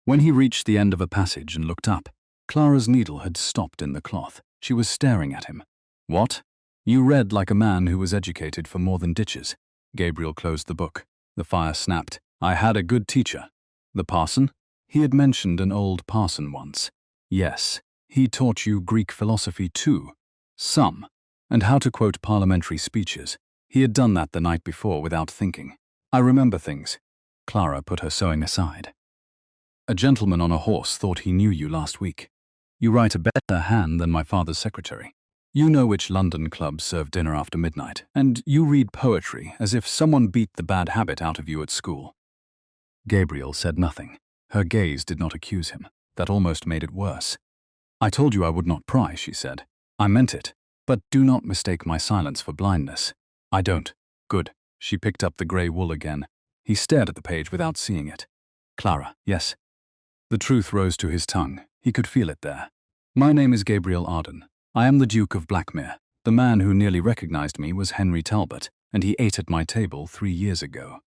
When he reached the end of a passage and looked up, Clara's needle had stopped in the cloth. She was staring at him. "What? You read like a man who was educated for more than ditches." Gabriel closed the book. The fire snapped. "I had a good teacher." "The parson?" He had mentioned an old parson once. "Yes. He taught you Greek philosophy too." "Some. And how to quote parliamentary speeches." He had done that the night before without thinking. "I remember things." Clara put her sewing aside. "A gentleman on a horse thought he knew you last week. You write a better hand than my father's secretary. You know which London clubs serve dinner after midnight, and you read poetry as if someone beat the bad habit out of you at school." Gabriel said nothing. Her gaze did not accuse him. That almost made it worse. "I told you I would not pry," she said. "I meant it. But do not mistake my silence for blindness." "I don't." "Good." She picked up the grey wool again. He stared at the page without seeing it. "Clara, yes." The truth rose to his tongue. He could feel it there. "My name is Gabriel Arden. I am the Duke of Blackmir. The man who nearly recognized me was Henry Talbot, and he ate at my table 3 years ago."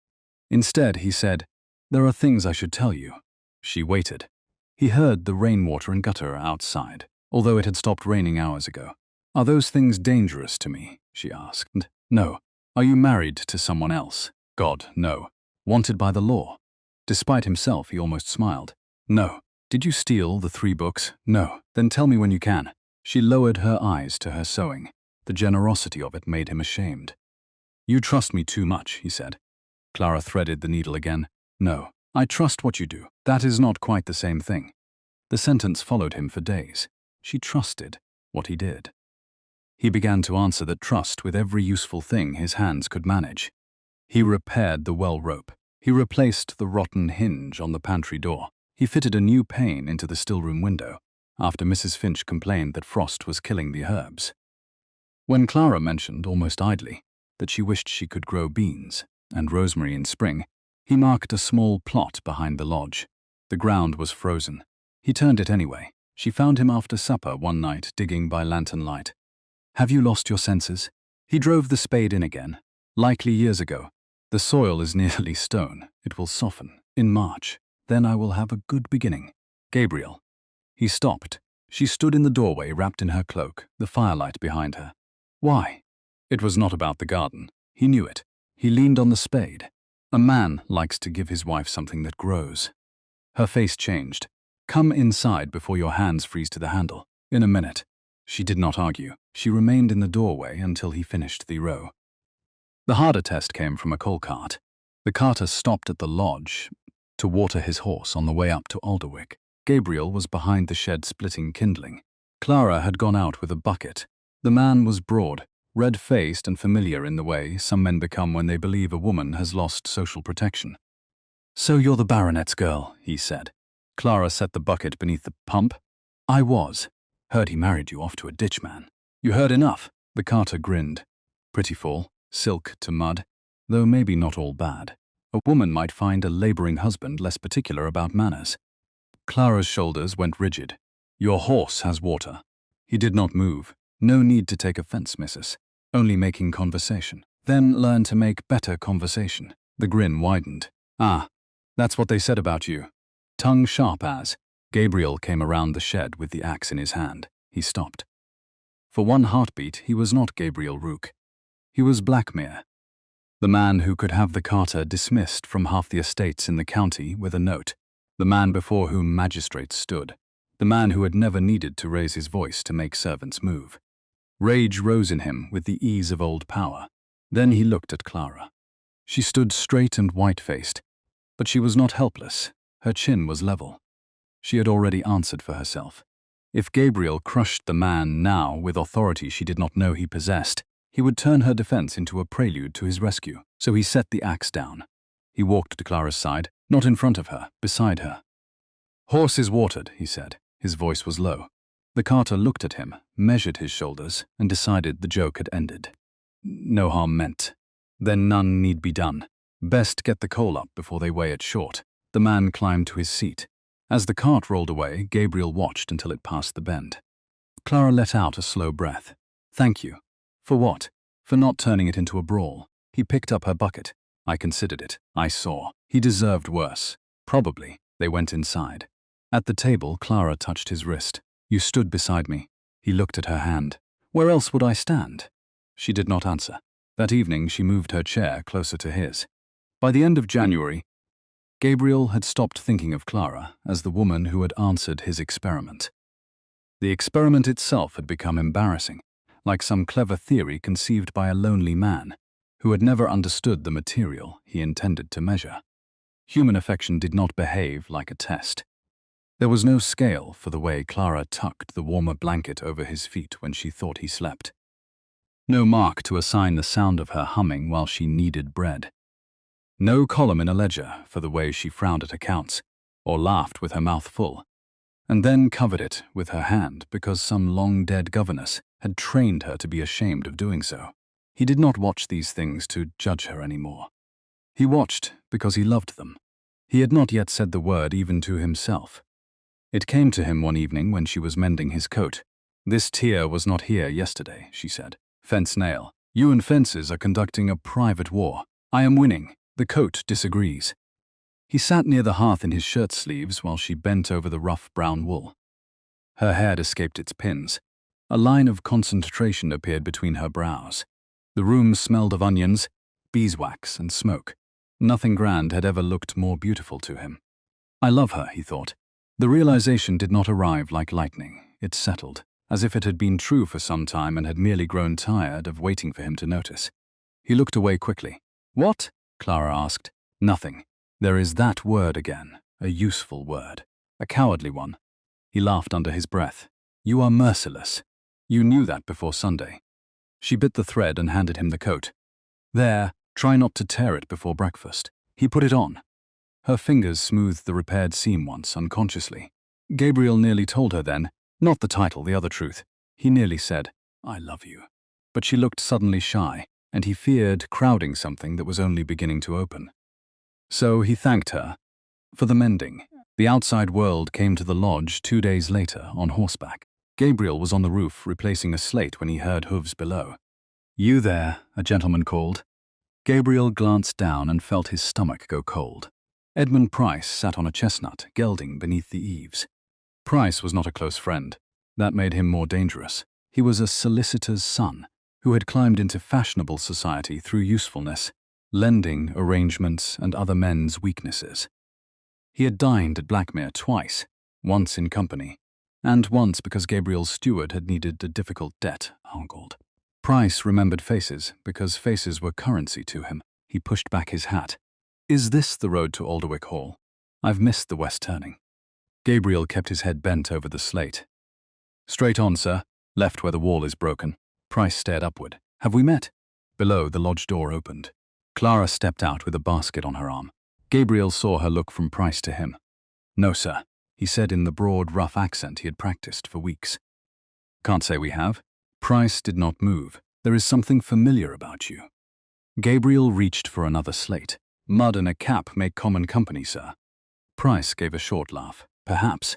Instead, he said, "There are things I should tell you." She waited. He heard the rainwater and gutter outside, although it had stopped raining hours ago. "Are those things dangerous to me?" she asked. "No." "Are you married to someone else?" "God, no." "Wanted by the law?" Despite himself, he almost smiled. "No." "Did you steal the 3 books?" "No." "Then tell me when you can." She lowered her eyes to her sewing. The generosity of it made him ashamed. "You trust me too much," he said. Clara threaded the needle again. "No. I trust what you do. That is not quite the same thing." The sentence followed him for days. She trusted what he did. He began to answer that trust with every useful thing his hands could manage. He repaired the well rope. He replaced the rotten hinge on the pantry door. He fitted a new pane into the still-room window, after Mrs. Finch complained that frost was killing the herbs. When Clara mentioned, almost idly, that she wished she could grow beans and rosemary in spring, he marked a small plot behind the lodge. The ground was frozen. He turned it anyway. She found him after supper one night digging by lantern light. "Have you lost your senses?" He drove the spade in again. "Likely years ago. The soil is nearly stone. It will soften. In March. Then I will have a good beginning." Gabriel. He stopped. She stood in the doorway, wrapped in her cloak, the firelight behind her. Why? It was not about the garden. He knew it. He leaned on the spade. A man likes to give his wife something that grows. Her face changed. Come inside before your hands freeze to the handle. In a minute. She did not argue. She remained in the doorway until he finished the row. The harder test came from a coal cart. The carter stopped at the lodge to water his horse on the way up to Audiobook. Gabriel was behind the shed splitting kindling. Clara had gone out with a bucket. The man was broad, red-faced and familiar in the way some men become when they believe a woman has lost social protection. "So you're the baronet's girl," he said. Clara set the bucket beneath the pump. "I was. Heard he married you off to a ditch man." "You heard enough." The carter grinned. "Pretty fall, silk to mud, though maybe not all bad. A woman might find a laboring husband less particular about manners." Clara's shoulders went rigid. "Your horse has water." He did not move. "No need to take offense, missus. Only making conversation. Then learn to make better conversation." The grin widened. "Ah, that's what they said about you. Tongue sharp as." Gabriel came around the shed with the axe in his hand. He stopped. For one heartbeat, he was not Gabriel Rook. He was Blackmir. The man who could have the carter dismissed from half the estates in the county with a note. The man before whom magistrates stood. The man who had never needed to raise his voice to make servants move. Rage rose in him with the ease of old power. Then he looked at Clara. She stood straight and white-faced, but she was not helpless. Her chin was level. She had already answered for herself. If Gabriel crushed the man now with authority she did not know he possessed, he would turn her defense into a prelude to his rescue. So he set the axe down. He walked to Clara's side, not in front of her, beside her. "Horse is watered," he said. His voice was low. The carter looked at him, measured his shoulders, and decided the joke had ended. No harm meant. Then none need be done. Best get the coal up before they weigh it short. The man climbed to his seat. As the cart rolled away, Gabriel watched until it passed the bend. Clara let out a slow breath. "Thank you." "For what?" "For not turning it into a brawl." He picked up her bucket. "I considered it. I saw. He deserved worse." "Probably." They went inside. At the table, Clara touched his wrist. "You stood beside me." He looked at her hand. "Where else would I stand?" She did not answer. That evening, she moved her chair closer to his. By the end of January, Gabriel had stopped thinking of Clara as the woman who had answered his experiment. The experiment itself had become embarrassing, like some clever theory conceived by a lonely man who had never understood the material he intended to measure. Human affection did not behave like a test. There was no scale for the way Clara tucked the warmer blanket over his feet when she thought he slept. No mark to assign the sound of her humming while she kneaded bread. No column in a ledger for the way she frowned at accounts, or laughed with her mouth full, and then covered it with her hand because some long-dead governess had trained her to be ashamed of doing so. He did not watch these things to judge her anymore. He watched because he loved them. He had not yet said the word even to himself. It came to him one evening when she was mending his coat. "This tier was not here yesterday," she said. "Fence nail. You and fences are conducting a private war. I am winning. The coat disagrees." He sat near the hearth in his shirt sleeves while she bent over the rough brown wool. Her hair had escaped its pins. A line of concentration appeared between her brows. The room smelled of onions, beeswax, and smoke. Nothing grand had ever looked more beautiful to him. "I love her," he thought. The realization did not arrive like lightning. It settled, as if it had been true for some time and had merely grown tired of waiting for him to notice. He looked away quickly. "What?" Clara asked. "Nothing. There is that word again, a useful word, a cowardly one." He laughed under his breath. "You are merciless. You knew that before Sunday." She bit the thread and handed him the coat. "There, try not to tear it before breakfast." He put it on. Her fingers smoothed the repaired seam once, unconsciously. Gabriel nearly told her then, not the title, the other truth. He nearly said, "I love you." But she looked suddenly shy, and he feared crowding something that was only beginning to open. So he thanked her for the mending. The outside world came to the lodge 2 days later on horseback. Gabriel was on the roof replacing a slate when he heard hooves below. "You there," a gentleman called. Gabriel glanced down and felt his stomach go cold. Edmund Price sat on a chestnut, gelding beneath the eaves. Price was not a close friend. That made him more dangerous. He was a solicitor's son who had climbed into fashionable society through usefulness, lending arrangements and other men's weaknesses. He had dined at Blackmir twice, once in company, and once because Gabriel's steward had needed a difficult debt ungled. Price remembered faces because faces were currency to him. He pushed back his hat. "Is this the road to Alderwick Hall? I've missed the west turning." Gabriel kept his head bent over the slate. "Straight on, sir. Left where the wall is broken." Price stared upward. "Have we met?" Below, the lodge door opened. Clara stepped out with a basket on her arm. Gabriel saw her look from Price to him. "No, sir," he said in the broad, rough accent he had practiced for weeks. "Can't say we have." Price did not move. "There is something familiar about you." Gabriel reached for another slate. "Mud and a cap make common company, sir." Price gave a short laugh. "Perhaps."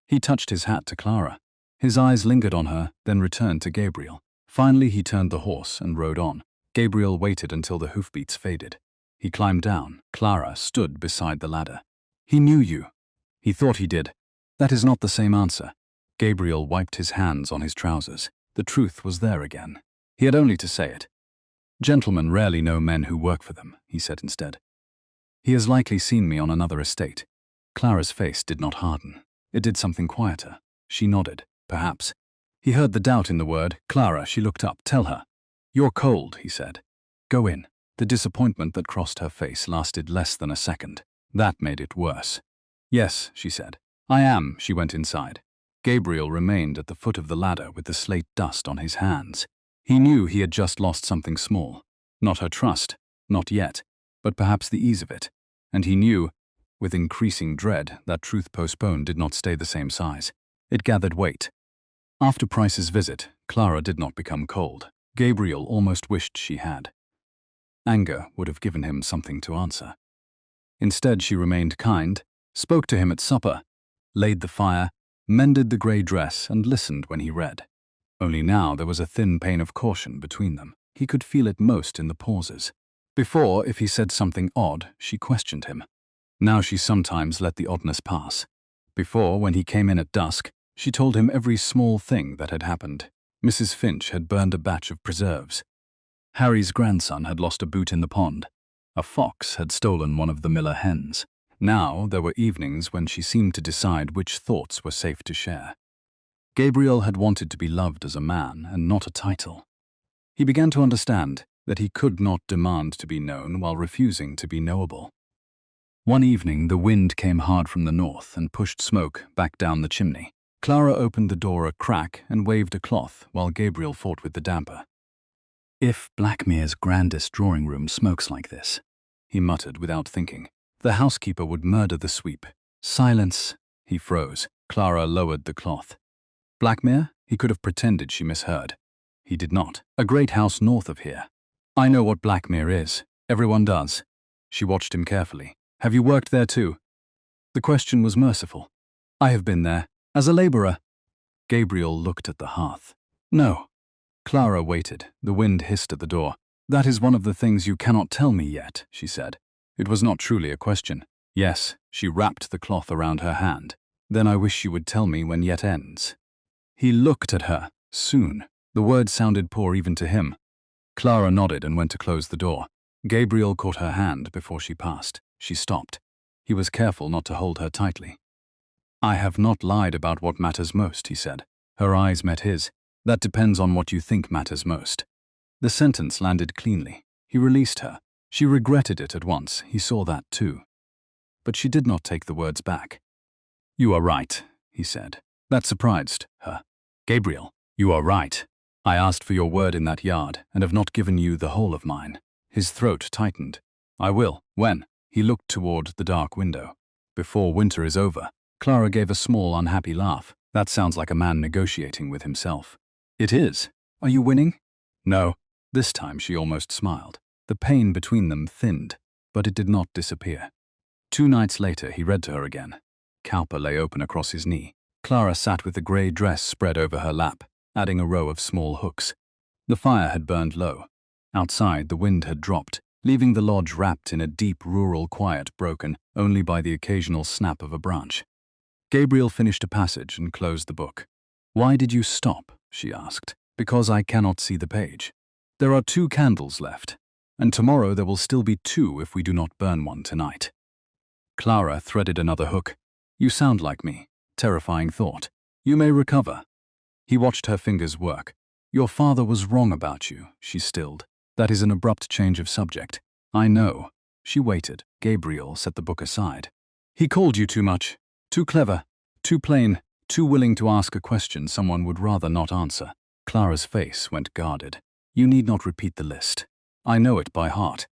He touched his hat to Clara. His eyes lingered on her, then returned to Gabriel. Finally, he turned the horse and rode on. Gabriel waited until the hoofbeats faded. He climbed down. Clara stood beside the ladder. "He knew you." "He thought he did." "That is not the same answer." Gabriel wiped his hands on his trousers. The truth was there again. He had only to say it. "Gentlemen rarely know men who work for them," he said instead. "He has likely seen me on another estate." Clara's face did not harden. It did something quieter. She nodded. "Perhaps." He heard the doubt in the word. "Clara," she looked up. "Tell her." "You're cold," he said. "Go in." The disappointment that crossed her face lasted less than a second. That made it worse. "Yes," she said. "I am." She went inside. Gabriel remained at the foot of the ladder with the slate dust on his hands. He knew he had just lost something small. Not her trust, not yet, but perhaps the ease of it. And he knew, with increasing dread, that truth postponed did not stay the same size. It gathered weight. After Price's visit, Clara did not become cold. Gabriel almost wished she had. Anger would have given him something to answer. Instead, she remained kind, spoke to him at supper, laid the fire, mended the grey dress, and listened when he read. Only now there was a thin pane of caution between them. He could feel it most in the pauses. Before, if he said something odd, she questioned him. Now she sometimes let the oddness pass. Before, when he came in at dusk, she told him every small thing that had happened. Mrs. Finch had burned a batch of preserves. Harry's grandson had lost a boot in the pond. A fox had stolen one of the Miller hens. Now there were evenings when she seemed to decide which thoughts were safe to share. Gabriel had wanted to be loved as a man and not a title. He began to understand that he could not demand to be known while refusing to be knowable. One evening the wind came hard from the north and pushed smoke back down the chimney. Clara opened the door a crack and waved a cloth while Gabriel fought with the damper. "If Blackmir's grandest drawing room smokes like this," he muttered without thinking, "the housekeeper would murder the sweep." "Silence." He froze. Clara lowered the cloth. "Blackmir?" He could have pretended she misheard. He did not. "A great house north of here." "I know what Blackmir is. Everyone does." She watched him carefully. "Have you worked there too?" The question was merciful. "I have been there. As a labourer." Gabriel looked at the hearth. "No." Clara waited. The wind hissed at the door. "That is one of the things you cannot tell me yet," she said. It was not truly a question. "Yes." She wrapped the cloth around her hand. "Then I wish you would tell me when yet ends." He looked at her. Soon. The word sounded poor even to him. Clara nodded and went to close the door. Gabriel caught her hand before she passed. She stopped. He was careful not to hold her tightly. "I have not lied about what matters most," he said. Her eyes met his. "That depends on what you think matters most." The sentence landed cleanly. He released her. She regretted it at once. He saw that too. But she did not take the words back. "You are right," he said. That surprised her. "Gabriel, you are right. I asked for your word in that yard and have not given you the whole of mine." His throat tightened. "I will. When?" He looked toward the dark window. "Before winter is over." Clara gave a small, unhappy laugh. "That sounds like a man negotiating with himself." "It is. Are you winning?" "No." This time she almost smiled. The pain between them thinned, but it did not disappear. 2 nights later he read to her again. Cowper lay open across his knee. Clara sat with the grey dress spread over her lap, adding a row of small hooks. The fire had burned low. Outside, the wind had dropped, leaving the lodge wrapped in a deep rural quiet broken only by the occasional snap of a branch. Gabriel finished a passage and closed the book. "Why did you stop?" she asked. "Because I cannot see the page. There are 2 candles left, and tomorrow there will still be 2 if we do not burn one tonight." Clara threaded another hook. "You sound like me. Terrifying thought. You may recover." He watched her fingers work. "Your father was wrong about you," she stilled. "That is an abrupt change of subject." "I know." She waited. Gabriel set the book aside. "He called you too much. Too clever. Too plain. Too willing to ask a question someone would rather not answer." Clara's face went guarded. "You need not repeat the list. I know it by heart.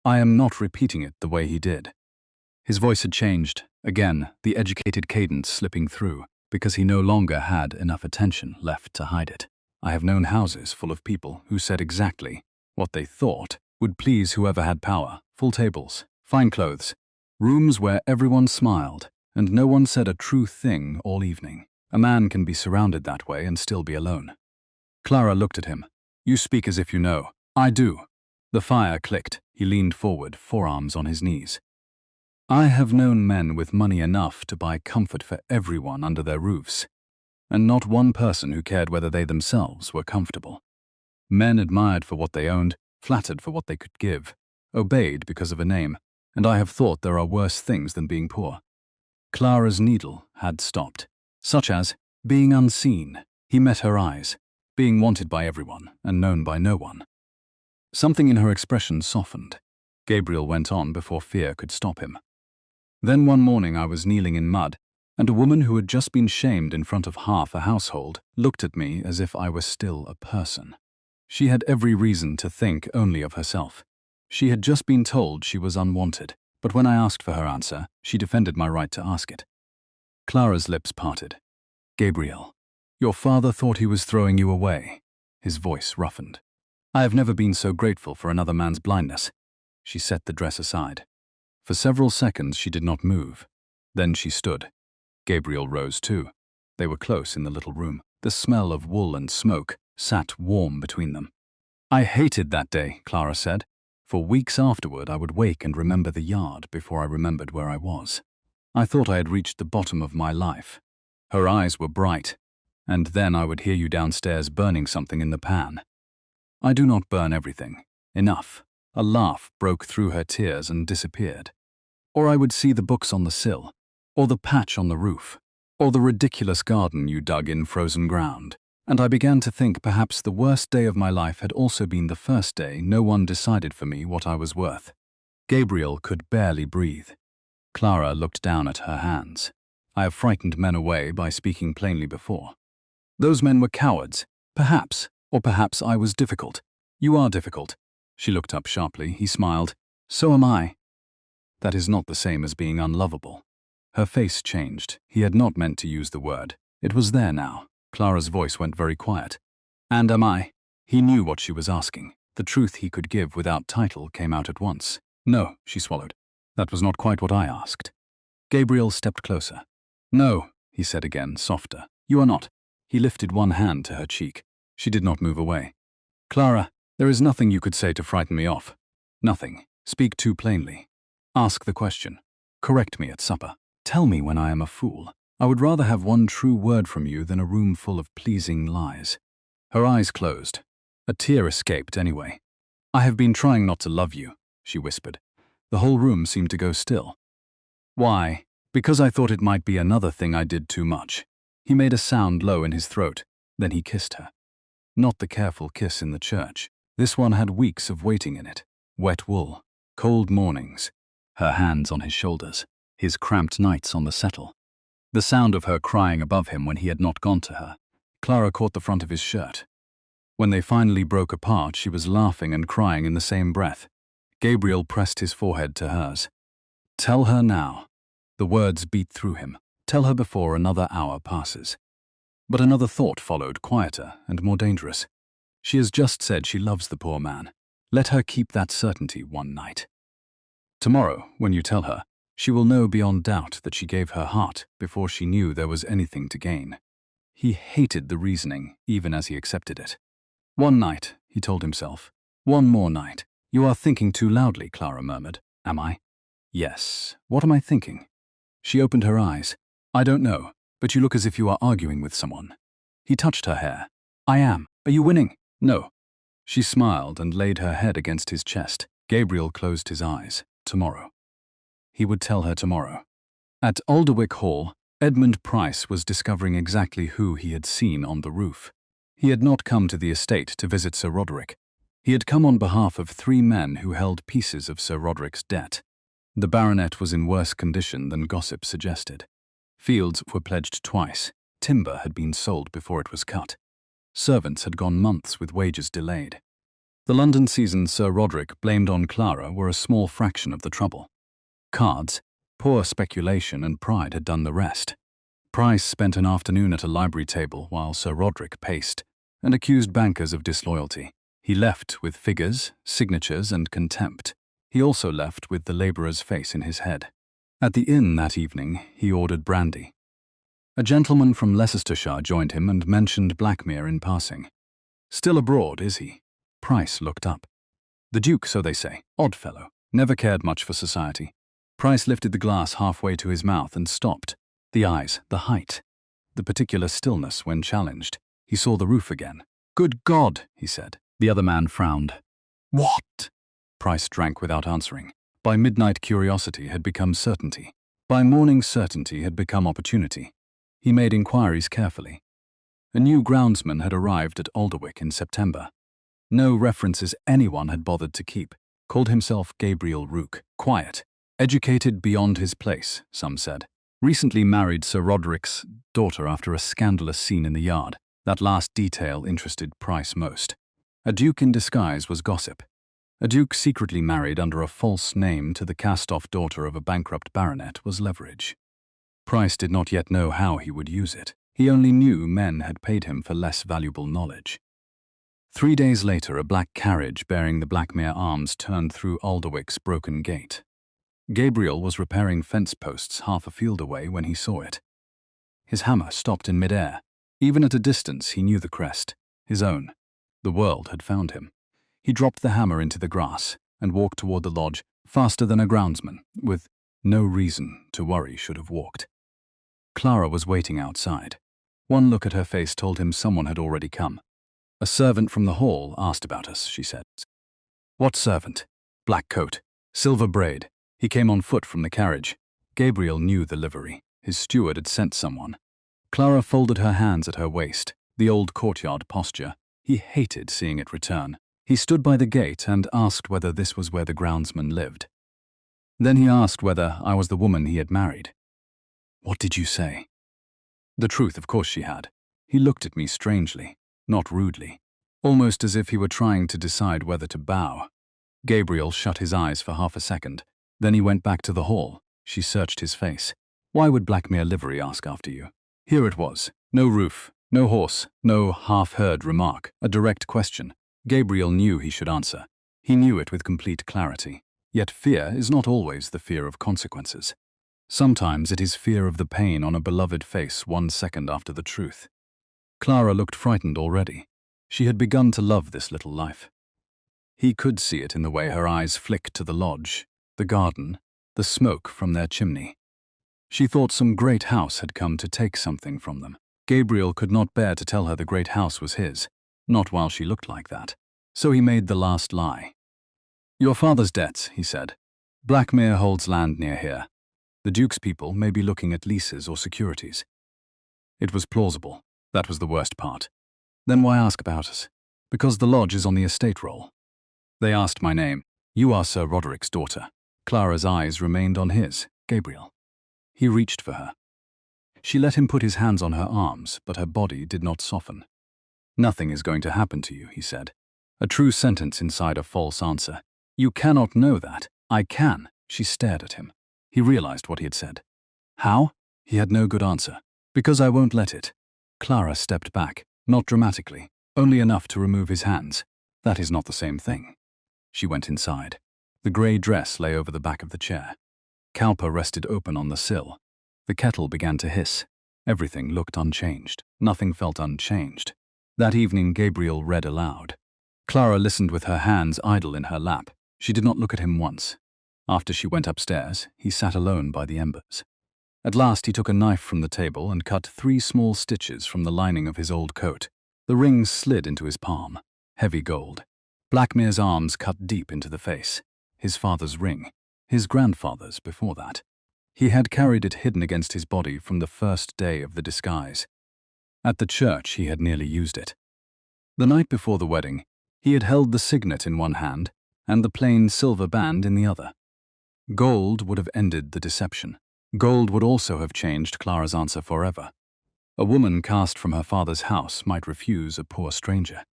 I am not repeating it the way he did." His voice had changed, again, the educated cadence slipping through, because he no longer had enough attention left to hide it. "I have known houses full of people who said exactly what they thought would please whoever had power. Full tables, fine clothes, rooms where everyone smiled, and no one said a true thing all evening. A man can be surrounded that way and still be alone." Clara looked at him. "You speak as if you know." "I do." The fire clicked. He leaned forward, forearms on his knees. "I have known men with money enough to buy comfort for everyone under their roofs, and not one person who cared whether they themselves were comfortable. Men admired for what they owned, flattered for what they could give, obeyed because of a name, and I have thought there are worse things than being poor." Clara's needle had stopped, such as being unseen. He met her eyes, being wanted by everyone and known by no one. Something in her expression softened. Gabriel went on before fear could stop him. "Then one morning I was kneeling in mud, and a woman who had just been shamed in front of half a household looked at me as if I was still a person. She had every reason to think only of herself. She had just been told she was unwanted, but when I asked for her answer, she defended my right to ask it." Clara's lips parted. "Gabriel, your father thought he was throwing you away." His voice roughened. "I have never been so grateful for another man's blindness." She set the dress aside. For several seconds she did not move. Then she stood. Gabriel rose too. They were close in the little room. The smell of wool and smoke sat warm between them. "I hated that day," Clara said. "For weeks afterward I would wake and remember the yard before I remembered where I was. I thought I had reached the bottom of my life." Her eyes were bright. "And then I would hear you downstairs burning something in the pan." "I do not burn everything. Enough." A laugh broke through her tears and disappeared. "Or I would see the books on the sill, or the patch on the roof, or the ridiculous garden you dug in frozen ground. And I began to think perhaps the worst day of my life had also been the first day no one decided for me what I was worth." Gabriel could barely breathe. Clara looked down at her hands. "I have frightened men away by speaking plainly before. Those men were cowards, perhaps, or perhaps I was difficult. You are difficult." She looked up sharply. He smiled. "So am I." "That is not the same as being unlovable." Her face changed. He had not meant to use the word. It was there now. Clara's voice went very quiet. "And am I?" He knew what she was asking. The truth he could give without title came out at once. "No," she swallowed. "That was not quite what I asked." Gabriel stepped closer. "No," he said again, softer. "You are not." He lifted one hand to her cheek. She did not move away. "Clara, there is nothing you could say to frighten me off. Nothing. Speak too plainly. Ask the question. Correct me at supper. Tell me when I am a fool. I would rather have one true word from you than a room full of pleasing lies." Her eyes closed. A tear escaped anyway. "I have been trying not to love you," she whispered. The whole room seemed to go still. "Why? Because I thought it might be another thing I did too much." He made a sound low in his throat. Then he kissed her. Not the careful kiss in the church. This one had weeks of waiting in it. Wet wool, cold mornings, her hands on his shoulders, his cramped nights on the settle. The sound of her crying above him when he had not gone to her. Clara caught the front of his shirt. When they finally broke apart, she was laughing and crying in the same breath. Gabriel pressed his forehead to hers. "Tell her now." The words beat through him. "Tell her before another hour passes." But another thought followed, quieter and more dangerous. She has just said she loves the poor man. Let her keep that certainty one night. Tomorrow, when you tell her, she will know beyond doubt that she gave her heart before she knew there was anything to gain. He hated the reasoning, even as he accepted it. "One night," he told himself. "One more night." "You are thinking too loudly," Clara murmured. "Am I?" "Yes. What am I thinking?" She opened her eyes. I don't know, but you look as if you are arguing with someone. He touched her hair. I am. Are you winning? No. She smiled and laid her head against his chest. Gabriel closed his eyes. Tomorrow. He would tell her tomorrow. At Audiobook Hall, Edmund Price was discovering exactly who he had seen on the roof. He had not come to the estate to visit Sir Roderick. He had come on behalf of 3 men who held pieces of Sir Roderick's debt. The baronet was in worse condition than gossip suggested. Fields were pledged twice. Timber had been sold before it was cut. Servants had gone months with wages delayed. The London season Sir Roderick blamed on Clara were a small fraction of the trouble. Cards, poor speculation and pride had done the rest. Price spent an afternoon at a library table while Sir Roderick paced and accused bankers of disloyalty. He left with figures, signatures and contempt. He also left with the labourer's face in his head. At the inn that evening, he ordered brandy. A gentleman from Leicestershire joined him and mentioned Blackmir in passing. Still abroad, is he? Price looked up. The Duke, so they say. Odd fellow. Never cared much for society. Price lifted the glass halfway to his mouth and stopped. The eyes, the height, the particular stillness when challenged. He saw the roof again. Good God, he said. The other man frowned. What? Price drank without answering. By midnight curiosity had become certainty. By morning certainty had become opportunity. He made inquiries carefully. A new groundsman had arrived at Audiobook in September. No references anyone had bothered to keep. Called himself Gabriel Rook. Quiet. Educated beyond his place, some said. Recently married Sir Roderick's daughter after a scandalous scene in the yard. That last detail interested Price most. A duke in disguise was gossip. A duke secretly married under a false name to the cast-off daughter of a bankrupt baronet was leverage. Price did not yet know how he would use it. He only knew men had paid him for less valuable knowledge. 3 days later, a black carriage bearing the Blackmir arms turned through Audiobook's broken gate. Gabriel was repairing fence posts half a field away when he saw it. His hammer stopped in mid-air. Even at a distance, he knew the crest. His own. The world had found him. He dropped the hammer into the grass and walked toward the lodge faster than a groundsman, with no reason to worry should have walked. Clara was waiting outside. One look at her face told him someone had already come. A servant from the hall asked about us, she said. What servant? Black coat, silver braid. He came on foot from the carriage. Gabriel knew the livery. His steward had sent someone. Clara folded her hands at her waist, the old courtyard posture. He hated seeing it return. He stood by the gate and asked whether this was where the groundsman lived. Then he asked whether I was the woman he had married. What did you say? The truth, of course she had. He looked at me strangely, not rudely, almost as if he were trying to decide whether to bow. Gabriel shut his eyes for half a second. Then he went back to the hall. She searched his face. Why would Blackmir livery ask after you? Here it was. No roof, no horse, no half-heard remark, a direct question. Gabriel knew he should answer. He knew it with complete clarity. Yet fear is not always the fear of consequences. Sometimes it is fear of the pain on a beloved face 1 second after the truth. Clara looked frightened already. She had begun to love this little life. He could see it in the way her eyes flicked to the lodge, the garden, the smoke from their chimney. She thought some great house had come to take something from them. Gabriel could not bear to tell her the great house was his, not while she looked like that. So he made the last lie. Your father's debts, he said. Blackmir holds land near here. The Duke's people may be looking at leases or securities. It was plausible. That was the worst part. Then why ask about us? Because the lodge is on the estate roll. They asked my name. You are Sir Roderick's daughter. Clara's eyes remained on his, Gabriel. He reached for her. She let him put his hands on her arms, but her body did not soften. Nothing is going to happen to you, he said. A true sentence inside a false answer. You cannot know that. I can. She stared at him. He realized what he had said. How? He had no good answer. Because I won't let it. Clara stepped back, not dramatically, only enough to remove his hands. That is not the same thing. She went inside. The grey dress lay over the back of the chair. Cowper rested open on the sill. The kettle began to hiss. Everything looked unchanged. Nothing felt unchanged. That evening Gabriel read aloud. Clara listened with her hands idle in her lap. She did not look at him once. After she went upstairs, he sat alone by the embers. At last he took a knife from the table and cut 3 small stitches from the lining of his old coat. The ring slid into his palm, heavy gold. Blackmir's arms cut deep into the face. His father's ring, his grandfather's before that. He had carried it hidden against his body from the first day of the disguise. At the church he had nearly used it. The night before the wedding, he had held the signet in one hand and the plain silver band in the other. Gold would have ended the deception. Gold would also have changed Clara's answer forever. A woman cast from her father's house might refuse a poor stranger.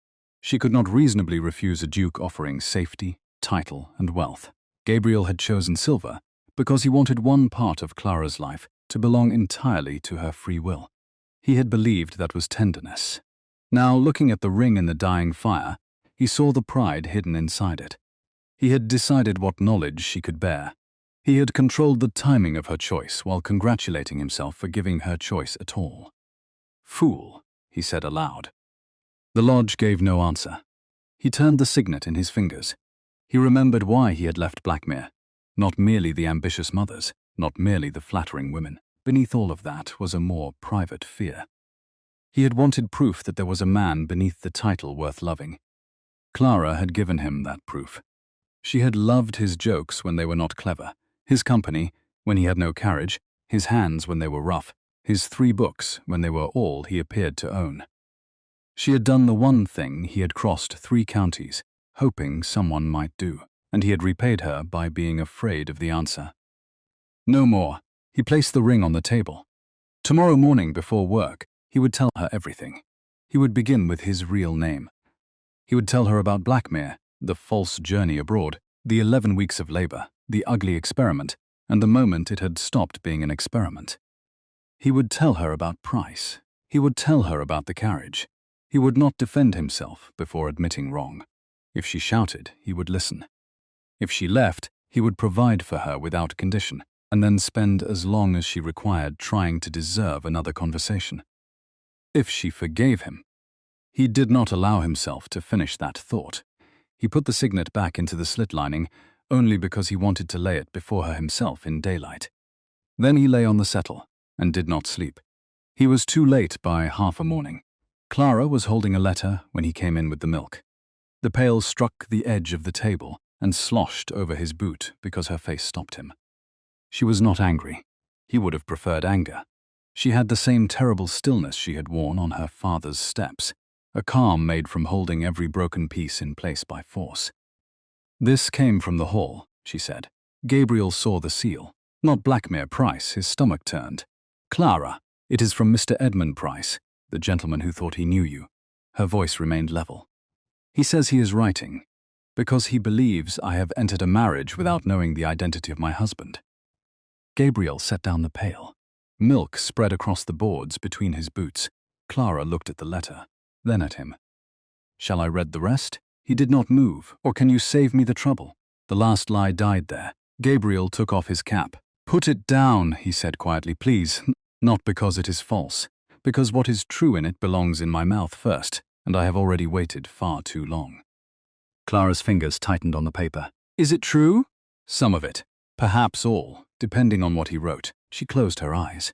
She could not reasonably refuse a duke offering safety, title, and wealth. Gabriel had chosen silver because he wanted one part of Clara's life to belong entirely to her free will. He had believed that was tenderness. Now, looking at the ring in the dying fire, he saw the pride hidden inside it. He had decided what knowledge she could bear. He had controlled the timing of her choice while congratulating himself for giving her choice at all. "Fool," he said aloud. The lodge gave no answer. He turned the signet in his fingers. He remembered why he had left Blackmir. Not merely the ambitious mothers, not merely the flattering women. Beneath all of that was a more private fear. He had wanted proof that there was a man beneath the title worth loving. Clara had given him that proof. She had loved his jokes when they were not clever, his company when he had no carriage, his hands when they were rough, his 3 books when they were all he appeared to own. She had done the one thing he had crossed 3 counties, hoping someone might do, and he had repaid her by being afraid of the answer. No more. He placed the ring on the table. Tomorrow morning before work, he would tell her everything. He would begin with his real name. He would tell her about Blackmir, the false journey abroad, the 11 weeks of labor, the ugly experiment, and the moment it had stopped being an experiment. He would tell her about Price. He would tell her about the carriage. He would not defend himself before admitting wrong. If she shouted, he would listen. If she left, he would provide for her without condition, and then spend as long as she required trying to deserve another conversation. If she forgave him. He did not allow himself to finish that thought. He put the signet back into the slit lining only because he wanted to lay it before her himself in daylight. Then he lay on the settle and did not sleep. He was too late by half a morning. Clara was holding a letter when he came in with the milk. The pail struck the edge of the table and sloshed over his boot because her face stopped him. She was not angry. He would have preferred anger. She had the same terrible stillness she had worn on her father's steps, a calm made from holding every broken piece in place by force. "This came from the hall," she said. Gabriel saw the seal. Not Blackmir Price, his stomach turned. "Clara, it is from Mr. Edmund Price, the gentleman who thought he knew you." Her voice remained level. "He says he is writing, because he believes I have entered a marriage without knowing the identity of my husband." Gabriel set down the pail. Milk spread across the boards between his boots. Clara looked at the letter, then at him. "Shall I read the rest?" He did not move. "Or can you save me the trouble?" The last lie died there. Gabriel took off his cap. "Put it down," he said quietly, "please. Not because it is false, because what is true in it belongs in my mouth first, and I have already waited far too long." Clara's fingers tightened on the paper. "Is it true?" "Some of it. Perhaps all, depending on what he wrote." She closed her eyes.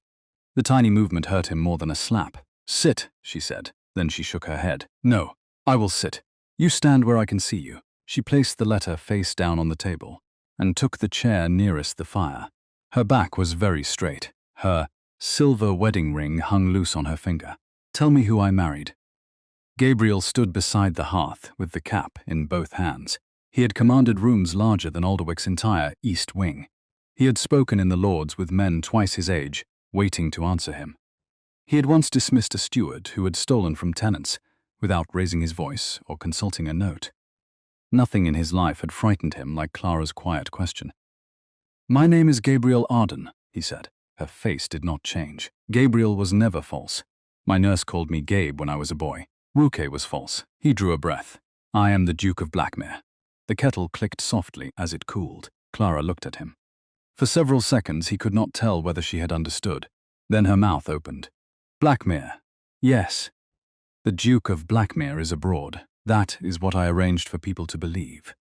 The tiny movement hurt him more than a slap. "Sit," she said. Then she shook her head. "No, I will sit. You stand where I can see you." She placed the letter face down on the table and took the chair nearest the fire. Her back was very straight. Her silver wedding ring hung loose on her finger. "Tell me who I married." Gabriel stood beside the hearth with the cap in both hands. He had commanded rooms larger than Alderwick's entire east wing. He had spoken in the Lords with men twice his age, waiting to answer him. He had once dismissed a steward who had stolen from tenants, without raising his voice or consulting a note. Nothing in his life had frightened him like Clara's quiet question. "My name is Gabriel Arden," he said. Her face did not change. "Gabriel was never false. My nurse called me Gabe when I was a boy. Ruke was false." He drew a breath. "I am the Duke of Blackmir." The kettle clicked softly as it cooled. Clara looked at him. For several seconds he could not tell whether she had understood. Then her mouth opened. "Blackmir. Yes. The Duke of Blackmir is abroad. That is what I arranged for people to believe."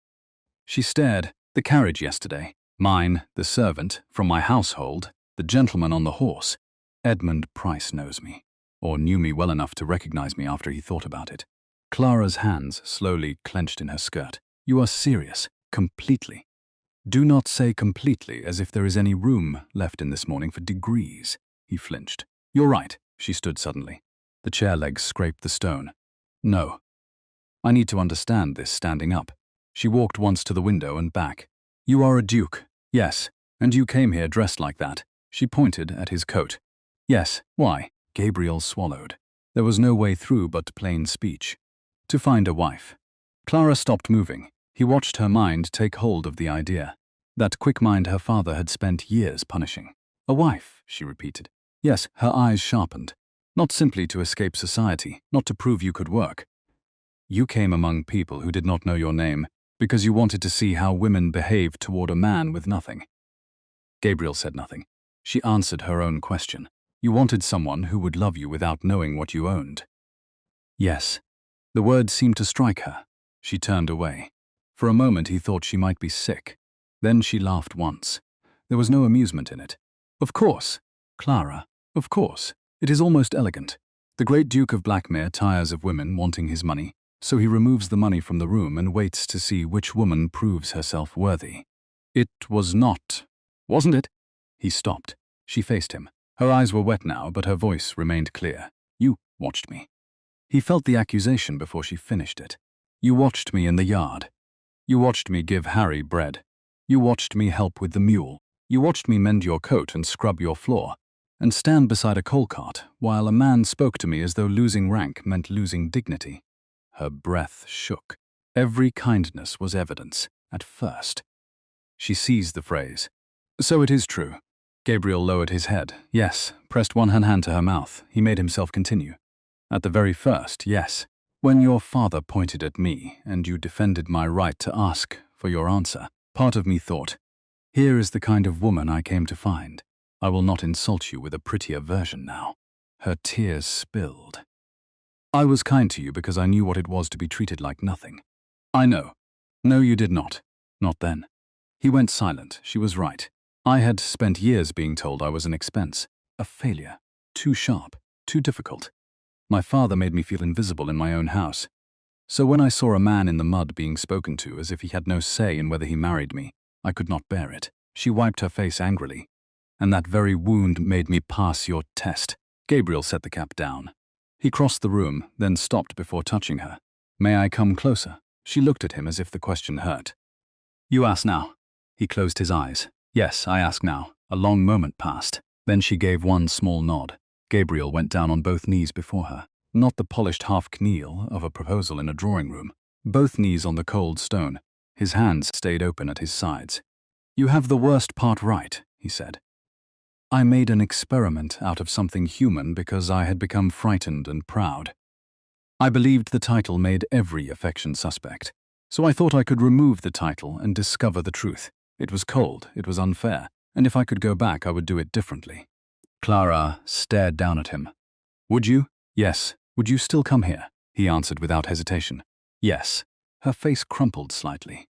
She stared. "The carriage yesterday. Mine, the servant, from my household. The gentleman on the horse. Edmund Price knows me, or knew me well enough to recognize me after he thought about it. Clara's hands slowly clenched in her skirt. You are serious, completely. Do not say completely as if there is any room left in this morning for degrees. He flinched. You're right, she stood suddenly. The chair legs scraped the stone. No. I need to understand this standing up. She walked once to the window and back. You are a duke. Yes. And you came here dressed like that. She pointed at his coat. Yes. Why? Gabriel swallowed. There was no way through but plain speech. To find a wife. Clara stopped moving. He watched her mind take hold of the idea. That quick mind her father had spent years punishing. A wife, she repeated. Yes, her eyes sharpened. Not simply to escape society, not to prove you could work. You came among people who did not know your name because you wanted to see how women behaved toward a man with nothing. Gabriel said nothing. She answered her own question. You wanted someone who would love you without knowing what you owned. Yes. The words seemed to strike her. She turned away. For a moment he thought she might be sick. Then she laughed once. There was no amusement in it. Of course, Clara, of course. It is almost elegant. The great Duke of Blackmir tires of women wanting his money, so he removes the money from the room and waits to see which woman proves herself worthy. It was not, wasn't it? He stopped. She faced him. Her eyes were wet now, but her voice remained clear. You watched me. He felt the accusation before she finished it. You watched me in the yard. You watched me give Harry bread. You watched me help with the mule. You watched me mend your coat and scrub your floor, and stand beside a coal cart while a man spoke to me as though losing rank meant losing dignity. Her breath shook. Every kindness was evidence, at first. She seized the phrase. So it is true. Gabriel lowered his head. Yes, pressed one hand to her mouth. He made himself continue. At the very first, yes. When your father pointed at me and you defended my right to ask for your answer, part of me thought, here is the kind of woman I came to find. I will not insult you with a prettier version now. Her tears spilled. I was kind to you because I knew what it was to be treated like nothing. I know. No, you did not. Not then. He went silent. She was right. I had spent years being told I was an expense, a failure, too sharp, too difficult. My father made me feel invisible in my own house. So when I saw a man in the mud being spoken to as if he had no say in whether he married me, I could not bear it. She wiped her face angrily. And that very wound made me pass your test. Gabriel set the cap down. He crossed the room, then stopped before touching her. May I come closer? She looked at him as if the question hurt. You ask now. He closed his eyes. Yes, I ask now. A long moment passed. Then she gave one small nod. Gabriel went down on both knees before her. Not the polished half-kneel of a proposal in a drawing room. Both knees on the cold stone. His hands stayed open at his sides. You have the worst part right, he said. I made an experiment out of something human because I had become frightened and proud. I believed the title made every affection suspect, so I thought I could remove the title and discover the truth. It was cold, it was unfair, and if I could go back I would do it differently. Clara stared down at him. Would you? Yes. Would you still come here? He answered without hesitation. Yes. Her face crumpled slightly.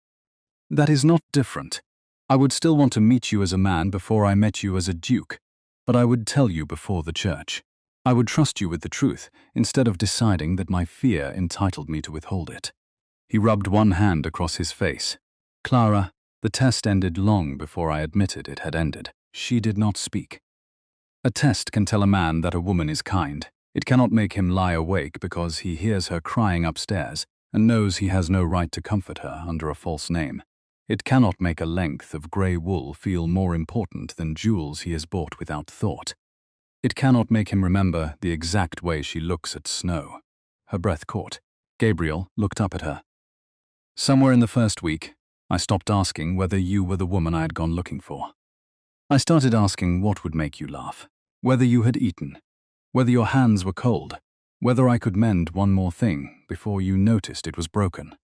That is not different. I would still want to meet you as a man before I met you as a duke, but I would tell you before the church. I would trust you with the truth, instead of deciding that my fear entitled me to withhold it. He rubbed one hand across his face. Clara, the test ended long before I admitted it had ended. She did not speak. A test can tell a man that a woman is kind. It cannot make him lie awake because he hears her crying upstairs and knows he has no right to comfort her under a false name. It cannot make a length of grey wool feel more important than jewels he has bought without thought. It cannot make him remember the exact way she looks at snow. Her breath caught. Gabriel looked up at her. Somewhere in the first week, I stopped asking whether you were the woman I had gone looking for. I started asking what would make you laugh, whether you had eaten, whether your hands were cold, whether I could mend one more thing before you noticed it was broken.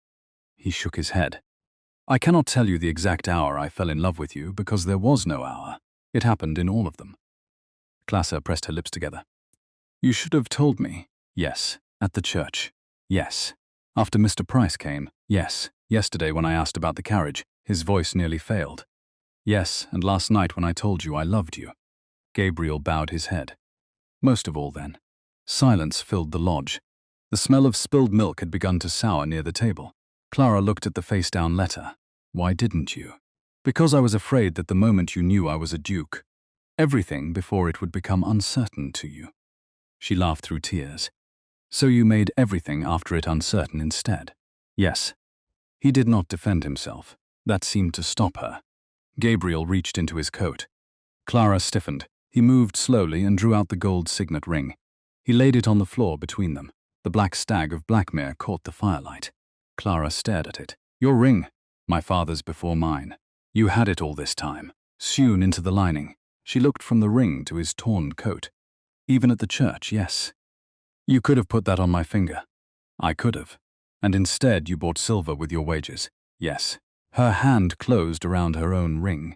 He shook his head. I cannot tell you the exact hour I fell in love with you because there was no hour. It happened in all of them. Clara pressed her lips together. You should have told me. Yes. At the church. Yes. After Mr. Price came. Yes. Yesterday when I asked about the carriage, his voice nearly failed. Yes, and last night when I told you I loved you. Gabriel bowed his head. Most of all, then. Silence filled the lodge. The smell of spilled milk had begun to sour near the table. Clara looked at the face-down letter. Why didn't you? Because I was afraid that the moment you knew I was a duke, everything before it would become uncertain to you. She laughed through tears. So you made everything after it uncertain instead? Yes. He did not defend himself. That seemed to stop her. Gabriel reached into his coat. Clara stiffened. He moved slowly and drew out the gold signet ring. He laid it on the floor between them. The black stag of Blackmir caught the firelight. Clara stared at it. Your ring. My father's before mine. You had it all this time, sewn into the lining. She looked from the ring to his torn coat. Even at the church, yes. You could have put that on my finger. I could have. And instead you bought silver with your wages. Yes. Her hand closed around her own ring.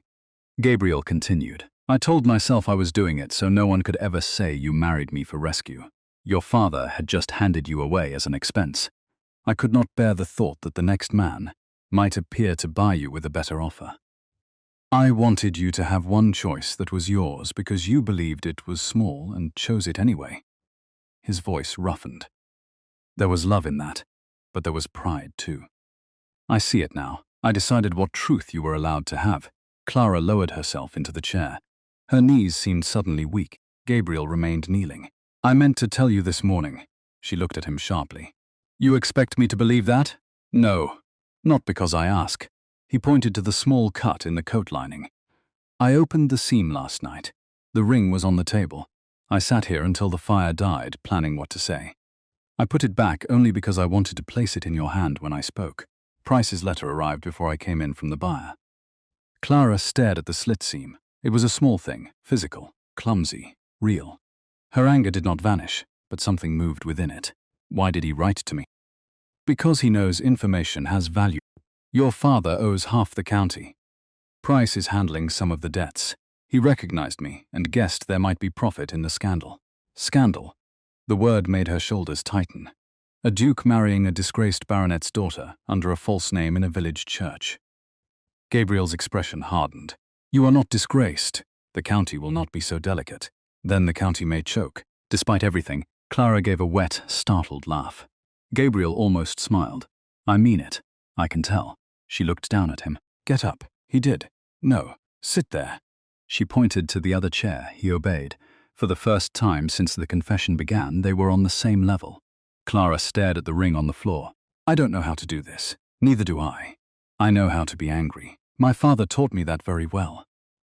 Gabriel continued. I told myself I was doing it so no one could ever say you married me for rescue. Your father had just handed you away as an expense. I could not bear the thought that the next man might appear to buy you with a better offer. I wanted you to have one choice that was yours because you believed it was small and chose it anyway. His voice roughened. There was love in that, but there was pride too. I see it now. I decided what truth you were allowed to have. Clara lowered herself into the chair. Her knees seemed suddenly weak. Gabriel remained kneeling. I meant to tell you this morning. She looked at him sharply. You expect me to believe that? No, not because I ask. He pointed to the small cut in the coat lining. I opened the seam last night. The ring was on the table. I sat here until the fire died, planning what to say. I put it back only because I wanted to place it in your hand when I spoke. Price's letter arrived before I came in from the buyer. Clara stared at the slit seam. It was a small thing, physical, clumsy, real. Her anger did not vanish, but something moved within it. Why did he write to me? Because he knows information has value. Your father owes half the county. Price is handling some of the debts. He recognized me and guessed there might be profit in the scandal. Scandal. The word made her shoulders tighten. A duke marrying a disgraced baronet's daughter under a false name in a village church. Gabriel's expression hardened. You are not disgraced. The county will not be so delicate. Then the county may choke. Despite everything, Clara gave a wet, startled laugh. Gabriel almost smiled. I mean it. I can tell. She looked down at him. Get up. He did. No. Sit there. She pointed to the other chair. He obeyed. For the first time since the confession began, they were on the same level. Clara stared at the ring on the floor. I don't know how to do this. Neither do I. I know how to be angry. My father taught me that very well.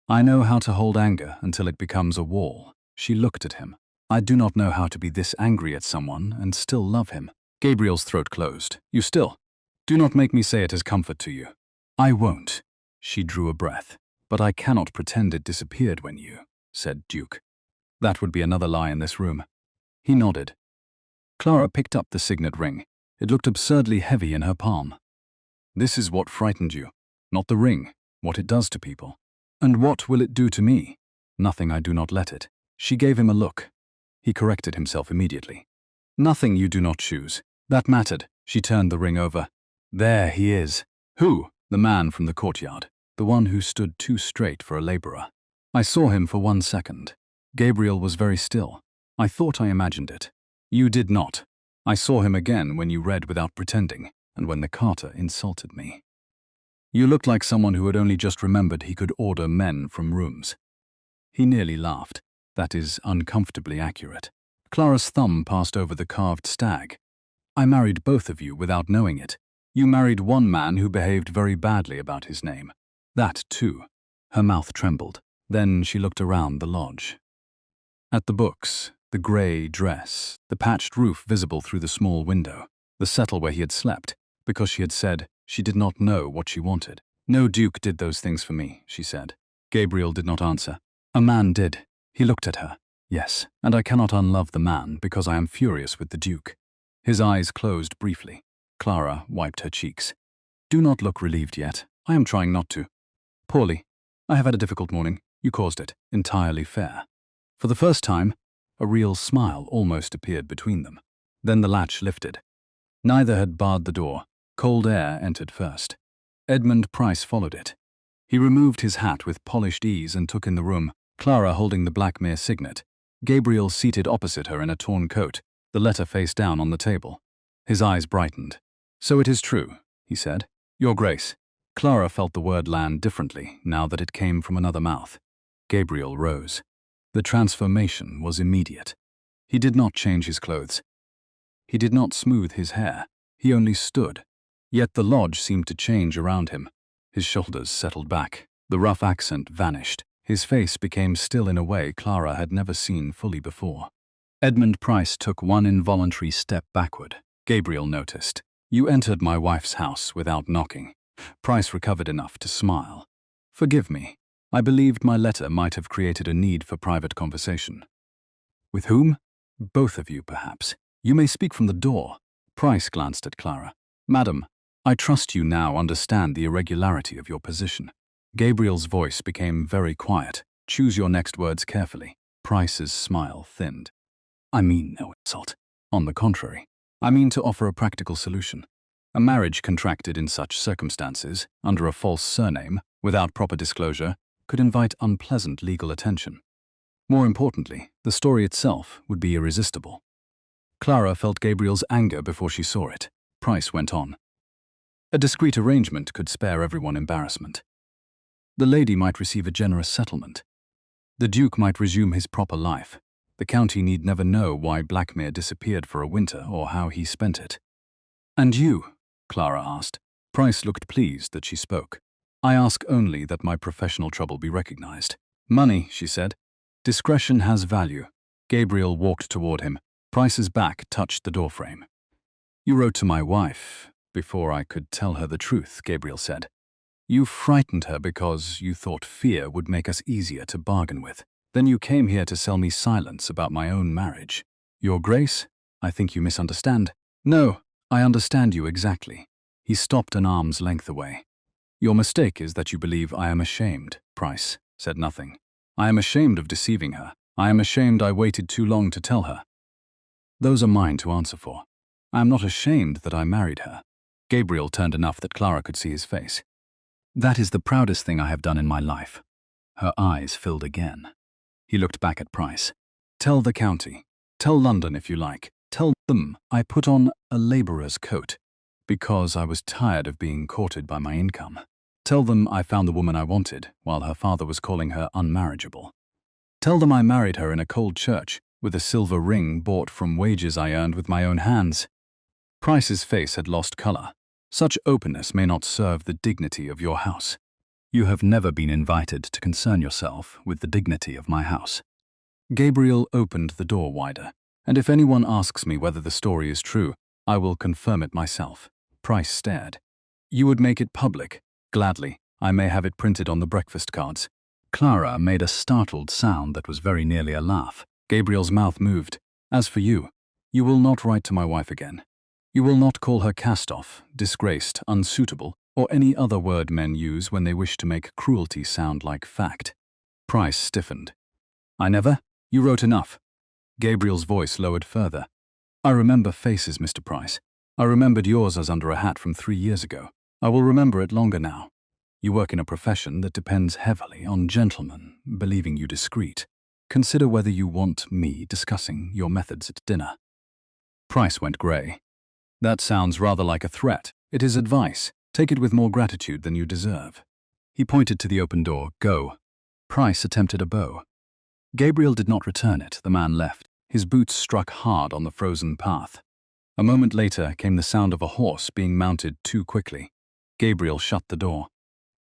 I know how to hold anger until it becomes a wall. She looked at him. I do not know how to be this angry at someone and still love him. Gabriel's throat closed. You still? Do not make me say it as comfort to you. I won't. She drew a breath. But I cannot pretend it disappeared when you, said Duke. That would be another lie in this room. He nodded. Clara picked up the signet ring. It looked absurdly heavy in her palm. This is what frightened you. Not the ring, what it does to people. And what will it do to me? Nothing I do not let it. She gave him a look. He corrected himself immediately. Nothing you do not choose. That mattered. She turned the ring over. There he is. Who? The man from the courtyard. The one who stood too straight for a laborer. I saw him for 1 second. Gabriel was very still. I thought I imagined it. You did not. I saw him again when you read without pretending, and when the carter insulted me. You looked like someone who had only just remembered he could order men from rooms. He nearly laughed. That is uncomfortably accurate. Clara's thumb passed over the carved stag. I married both of you without knowing it. You married one man who behaved very badly about his name. That, too. Her mouth trembled. Then she looked around the lodge. At the books, the grey dress, the patched roof visible through the small window, the settle where he had slept, because she had said she did not know what she wanted. No duke did those things for me, she said. Gabriel did not answer. A man did. He looked at her. Yes, and I cannot unlove the man because I am furious with the duke. His eyes closed briefly. Clara wiped her cheeks. Do not look relieved yet. I am trying not to. Poorly. I have had a difficult morning. You caused it. Entirely fair. For the first time, a real smile almost appeared between them. Then the latch lifted. Neither had barred the door. Cold air entered first. Edmund Price followed it. He removed his hat with polished ease and took in the room. Clara holding the Blackmir signet, Gabriel seated opposite her in a torn coat, the letter face down on the table. His eyes brightened. "So it is true," he said. "Your Grace." Clara felt the word land differently now that it came from another mouth. Gabriel rose. The transformation was immediate. He did not change his clothes. He did not smooth his hair. He only stood. Yet the lodge seemed to change around him. His shoulders settled back. The rough accent vanished. His face became still in a way Clara had never seen fully before. Edmund Price took one involuntary step backward. Gabriel noticed. "You entered my wife's house without knocking." Price recovered enough to smile. "Forgive me. I believed my letter might have created a need for private conversation." "With whom?" "Both of you, perhaps. You may speak from the door." Price glanced at Clara. "Madam, I trust you now understand the irregularity of your position." Gabriel's voice became very quiet. "Choose your next words carefully." Price's smile thinned. "I mean no insult. On the contrary, I mean to offer a practical solution. A marriage contracted in such circumstances, under a false surname, without proper disclosure, could invite unpleasant legal attention. More importantly, the story itself would be irresistible." Clara felt Gabriel's anger before she saw it. Price went on. "A discreet arrangement could spare everyone embarrassment. The lady might receive a generous settlement. The Duke might resume his proper life. The county need never know why Blackmir disappeared for a winter or how he spent it." "And you?" Clara asked. Price looked pleased that she spoke. "I ask only that my professional trouble be recognized." "Money," she said. "Discretion has value." Gabriel walked toward him. Price's back touched the doorframe. "You wrote to my wife before I could tell her the truth," Gabriel said. "You frightened her because you thought fear would make us easier to bargain with. Then you came here to sell me silence about my own marriage. Your Grace, I think you misunderstand." "No, I understand you exactly." He stopped an arm's length away. "Your mistake is that you believe I am ashamed." Price said nothing. "I am ashamed of deceiving her. I am ashamed I waited too long to tell her. Those are mine to answer for. I am not ashamed that I married her." Gabriel turned enough that Clara could see his face. "That is the proudest thing I have done in my life." Her eyes filled again. He looked back at Price. "Tell the county. Tell London if you like. Tell them I put on a labourer's coat because I was tired of being courted by my income. Tell them I found the woman I wanted while her father was calling her unmarriageable. Tell them I married her in a cold church with a silver ring bought from wages I earned with my own hands." Price's face had lost colour. "Such openness may not serve the dignity of your house. You have never been invited to concern yourself with the dignity of my house." Gabriel opened the door wider. "And if anyone asks me whether the story is true, I will confirm it myself." Price stared. "You would make it public?" "Gladly. I may have it printed on the breakfast cards." Clara made a startled sound that was very nearly a laugh. Gabriel's mouth moved. "As for you, you will not write to my wife again. You will not call her cast-off, disgraced, unsuitable, or any other word men use when they wish to make cruelty sound like fact." Price stiffened. "I never? You wrote enough." Gabriel's voice lowered further. "I remember faces, Mr. Price. I remembered yours as under a hat from 3 years ago. I will remember it longer now. You work in a profession that depends heavily on gentlemen believing you discreet. Consider whether you want me discussing your methods at dinner." Price went grey. "That sounds rather like a threat. It is advice. Take it with more gratitude than you deserve." He pointed to the open door. "Go." Price attempted a bow. Gabriel did not return it. The man left. His boots struck hard on the frozen path. A moment later came the sound of a horse being mounted too quickly. Gabriel shut the door.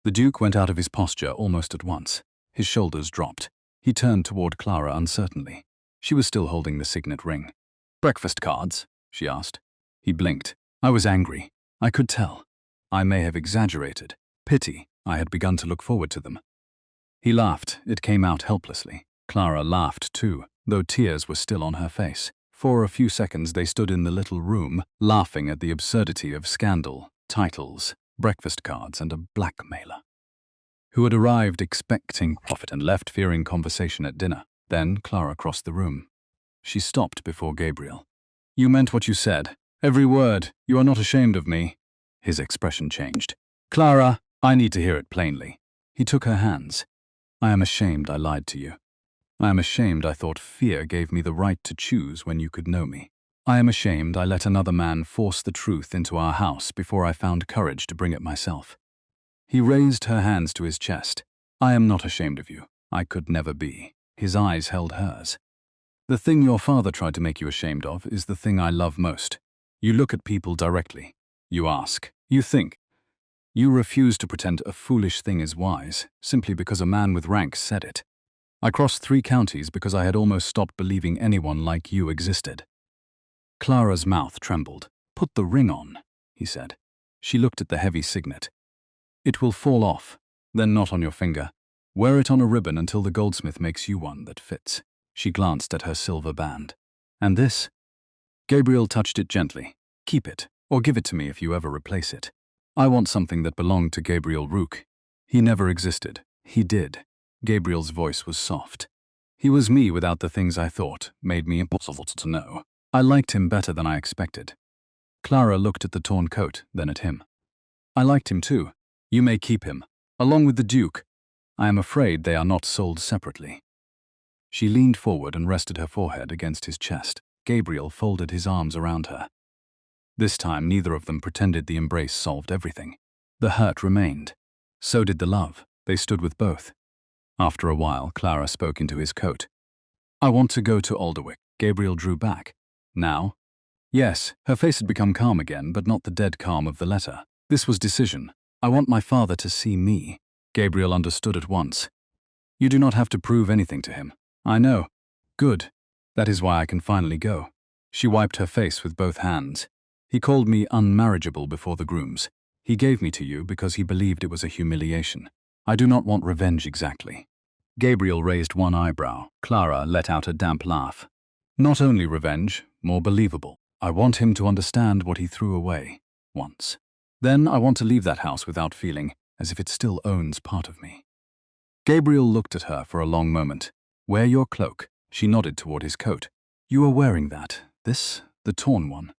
The Duke went out of his posture almost at once. His shoulders dropped. He turned toward Clara uncertainly. She was still holding the signet ring. "Breakfast cards?" she asked. He blinked. "I was angry. I could tell. I may have exaggerated. Pity. I had begun to look forward to them." He laughed. It came out helplessly. Clara laughed too, though tears were still on her face. For a few seconds they stood in the little room, laughing at the absurdity of scandal, titles, breakfast cards, and a blackmailer who had arrived expecting profit and left fearing conversation at dinner. Then Clara crossed the room. She stopped before Gabriel. "You meant what you said. Every word. You are not ashamed of me." His expression changed. "Clara, I need to hear it plainly." He took her hands. "I am ashamed I lied to you. I am ashamed I thought fear gave me the right to choose when you could know me. I am ashamed I let another man force the truth into our house before I found courage to bring it myself. He raised her hands to his chest. I am not ashamed of you. I could never be. His eyes held hers. The thing your father tried to make you ashamed of is the thing I love most. You look at people directly. You ask. You think. You refuse to pretend a foolish thing is wise, simply because a man with rank said it. I crossed 3 counties because I had almost stopped believing anyone like you existed. Clara's mouth trembled. Put the ring on, he said. She looked at the heavy signet. It will fall off, then not on your finger. Wear it on a ribbon until the goldsmith makes you one that fits. She glanced at her silver band. And this? Gabriel touched it gently. Keep it, or give it to me if you ever replace it. I want something that belonged to Gabriel Rook. He never existed. He did. Gabriel's voice was soft. He was me without the things I thought made me impossible to know. I liked him better than I expected. Clara looked at the torn coat, then at him. I liked him too. You may keep him, along with the Duke. I am afraid they are not sold separately. She leaned forward and rested her forehead against his chest. Gabriel folded his arms around her. This time neither of them pretended the embrace solved everything. The hurt remained. So did the love. They stood with both. After a while, Clara spoke into his coat. I want to go to Audiobook. Gabriel drew back. Now? Yes, her face had become calm again, but not the dead calm of the letter. This was decision. I want my father to see me. Gabriel understood at once. You do not have to prove anything to him. I know. Good. That is why I can finally go. She wiped her face with both hands. He called me unmarriageable before the grooms. He gave me to you because he believed it was a humiliation. I do not want revenge exactly. Gabriel raised one eyebrow. Clara let out a damp laugh. Not only revenge, more believable. I want him to understand what he threw away, once. Then I want to leave that house without feeling as if it still owns part of me. Gabriel looked at her for a long moment. Wear your cloak. She nodded toward his coat. You are wearing that. This, the torn one.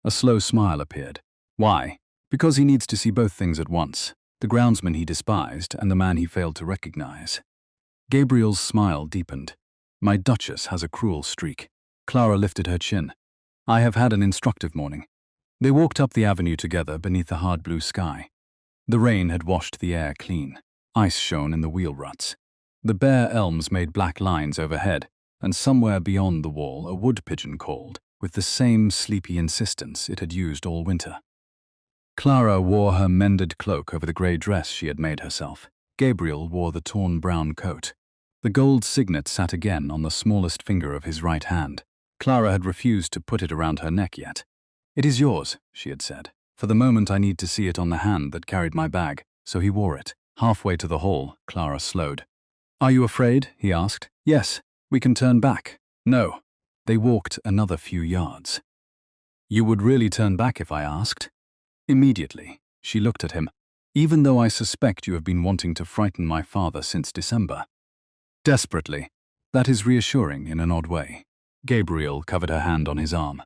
A slow smile appeared. Why? Because he needs to see both things at once. The groundsman he despised and the man he failed to recognize. Gabriel's smile deepened. My Duchess has a cruel streak. Clara lifted her chin. I have had an instructive morning. They walked up the avenue together beneath the hard blue sky. The rain had washed the air clean. Ice shone in the wheel ruts. The bare elms made black lines overhead, and somewhere beyond the wall a wood pigeon called, with the same sleepy insistence it had used all winter. Clara wore her mended cloak over the grey dress she had made herself. Gabriel wore the torn brown coat. The gold signet sat again on the smallest finger of his right hand. Clara had refused to put it around her neck yet. It is yours, she had said. For the moment I need to see it on the hand that carried my bag, so he wore it. Halfway to the hall, Clara slowed. Are you afraid? He asked. Yes. We can turn back. No. They walked another few yards. You would really turn back if I asked? Immediately. She looked at him. Even though I suspect you have been wanting to frighten my father since December. Desperately. That is reassuring in an odd way. Gabriel covered her hand on his arm.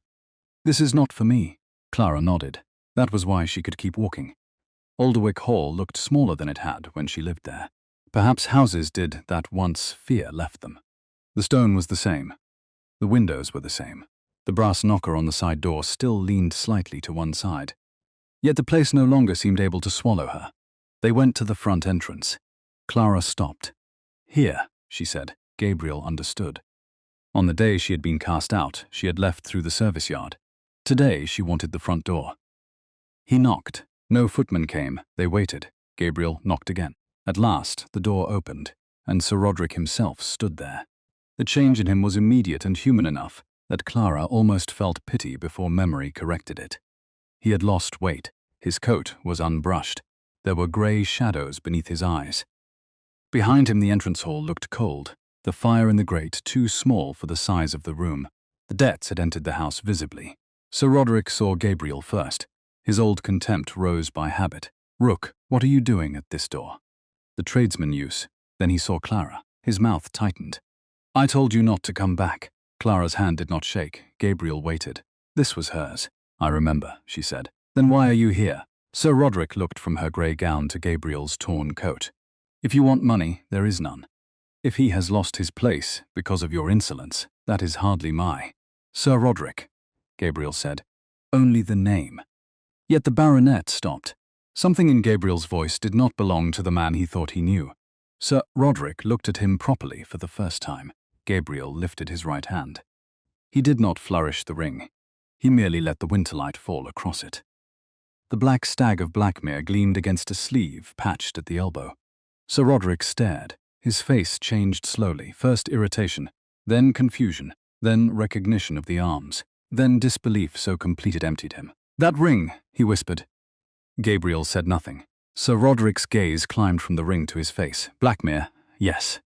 This is not for me. Clara nodded. That was why she could keep walking. Audiobook Hall looked smaller than it had when she lived there. Perhaps houses did that once fear left them. The stone was the same. The windows were the same. The brass knocker on the side door still leaned slightly to one side. Yet the place no longer seemed able to swallow her. They went to the front entrance. Clara stopped. Here, she said. Gabriel understood. On the day she had been cast out, she had left through the service yard. Today she wanted the front door. He knocked. No footman came. They waited. Gabriel knocked again. At last, the door opened, and Sir Roderick himself stood there. The change in him was immediate and human enough that Clara almost felt pity before memory corrected it. He had lost weight. His coat was unbrushed. There were grey shadows beneath his eyes. Behind him the entrance hall looked cold, the fire in the grate too small for the size of the room. The debts had entered the house visibly. Sir Roderick saw Gabriel first. His old contempt rose by habit. Rook, what are you doing at this door? The tradesman use. Then he saw Clara. His mouth tightened. I told you not to come back. Clara's hand did not shake. Gabriel waited. This was hers. I remember, she said. Then why are you here? Sir Roderick looked from her grey gown to Gabriel's torn coat. If you want money, there is none. If he has lost his place because of your insolence, that is hardly my. Sir Roderick, Gabriel said. Only the name. Yet the baronet stopped. Something in Gabriel's voice did not belong to the man he thought he knew. Sir Roderick looked at him properly for the first time. Gabriel lifted his right hand. He did not flourish the ring. He merely let the winterlight fall across it. The black stag of Blackmir gleamed against a sleeve patched at the elbow. Sir Roderick stared. His face changed slowly, first irritation, then confusion, then recognition of the arms, then disbelief so complete it emptied him. That ring, he whispered. Gabriel said nothing. Sir Roderick's gaze climbed from the ring to his face. Blackmir, yes.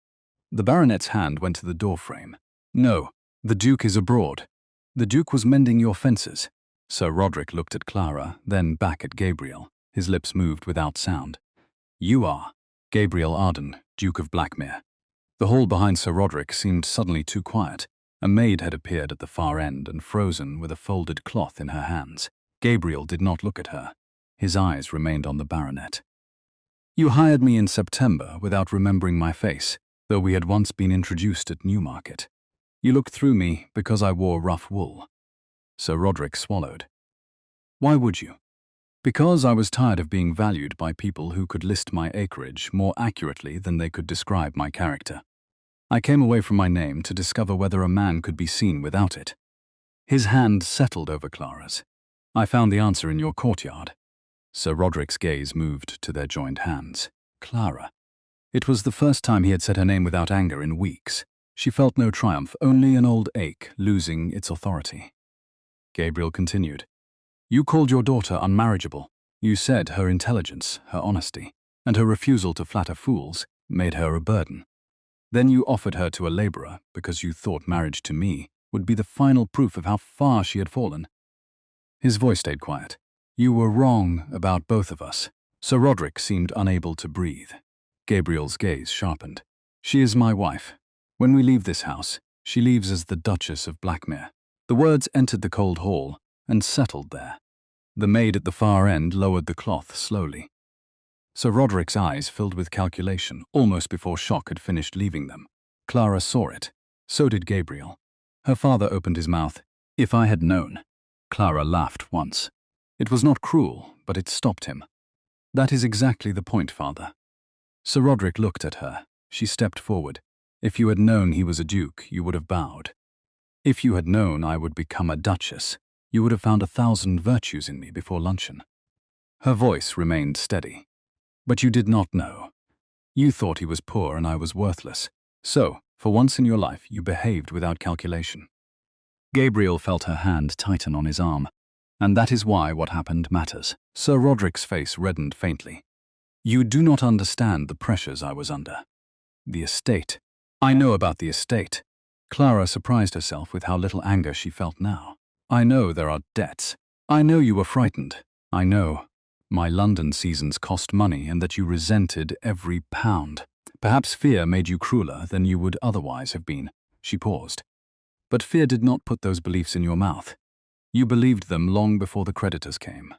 The baronet's hand went to the doorframe. No, the Duke is abroad. The Duke was mending your fences. Sir Roderick looked at Clara, then back at Gabriel. His lips moved without sound. You are Gabriel Arden, Duke of Blackmir. The hall behind Sir Roderick seemed suddenly too quiet. A maid had appeared at the far end and frozen with a folded cloth in her hands. Gabriel did not look at her. His eyes remained on the baronet. You hired me in September without remembering my face, though we had once been introduced at Newmarket. You looked through me because I wore rough wool. Sir Roderick swallowed. Why would you? Because I was tired of being valued by people who could list my acreage more accurately than they could describe my character. I came away from my name to discover whether a man could be seen without it. His hand settled over Clara's. I found the answer in your courtyard. Sir Roderick's gaze moved to their joined hands. Clara. It was the first time he had said her name without anger in weeks. She felt no triumph, only an old ache, losing its authority. Gabriel continued. You called your daughter unmarriageable. You said her intelligence, her honesty, and her refusal to flatter fools made her a burden. Then you offered her to a labourer because you thought marriage to me would be the final proof of how far she had fallen. His voice stayed quiet. You were wrong about both of us. Sir Roderick seemed unable to breathe. Gabriel's gaze sharpened. She is my wife. When we leave this house, she leaves as the Duchess of Blackmir. The words entered the cold hall and settled there. The maid at the far end lowered the cloth slowly. Sir Roderick's eyes filled with calculation almost before shock had finished leaving them. Clara saw it. So did Gabriel. Her father opened his mouth. If I had known. Clara laughed once. It was not cruel, but it stopped him. That is exactly the point, father. Sir Roderick looked at her. She stepped forward. If you had known he was a duke, you would have bowed. If you had known I would become a duchess, you would have found 1,000 virtues in me before luncheon. Her voice remained steady. But you did not know. You thought he was poor and I was worthless. So, for once in your life, you behaved without calculation. Gabriel felt her hand tighten on his arm. And that is why what happened matters. Sir Roderick's face reddened faintly. You do not understand the pressures I was under. The estate. I know about the estate. Clara surprised herself with how little anger she felt now. I know there are debts. I know you were frightened. I know my London seasons cost money and that you resented every pound. Perhaps fear made you crueler than you would otherwise have been. She paused. But fear did not put those beliefs in your mouth. You believed them long before the creditors came.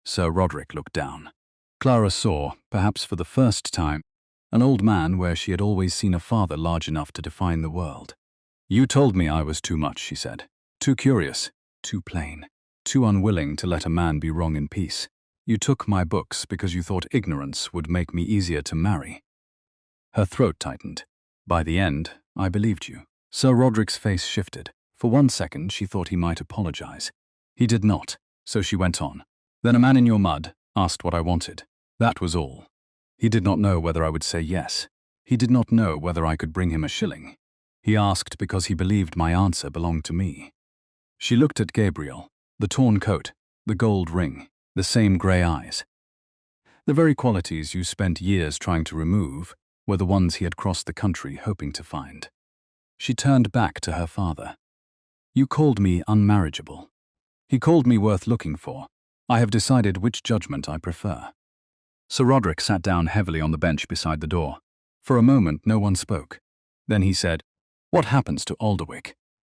Sir Roderick looked down. Clara saw, perhaps for the first time, an old man where she had always seen a father large enough to define the world. You told me I was too much, she said. Too curious, too plain, too unwilling to let a man be wrong in peace. You took my books because you thought ignorance would make me easier to marry. Her throat tightened. By the end, I believed you. Sir Roderick's face shifted. For one second, she thought he might apologize. He did not, so she went on. Then a man in your mud asked what I wanted. That was all. He did not know whether I would say yes. He did not know whether I could bring him a shilling. He asked because he believed my answer belonged to me. She looked at Gabriel, the torn coat, the gold ring, the same grey eyes. The very qualities you spent years trying to remove were the ones he had crossed the country hoping to find. She turned back to her father. You called me unmarriageable. He called me worth looking for. I have decided which judgment I prefer. Sir Roderick sat down heavily on the bench beside the door. For a moment, no one spoke. Then he said, What happens to Alderwick?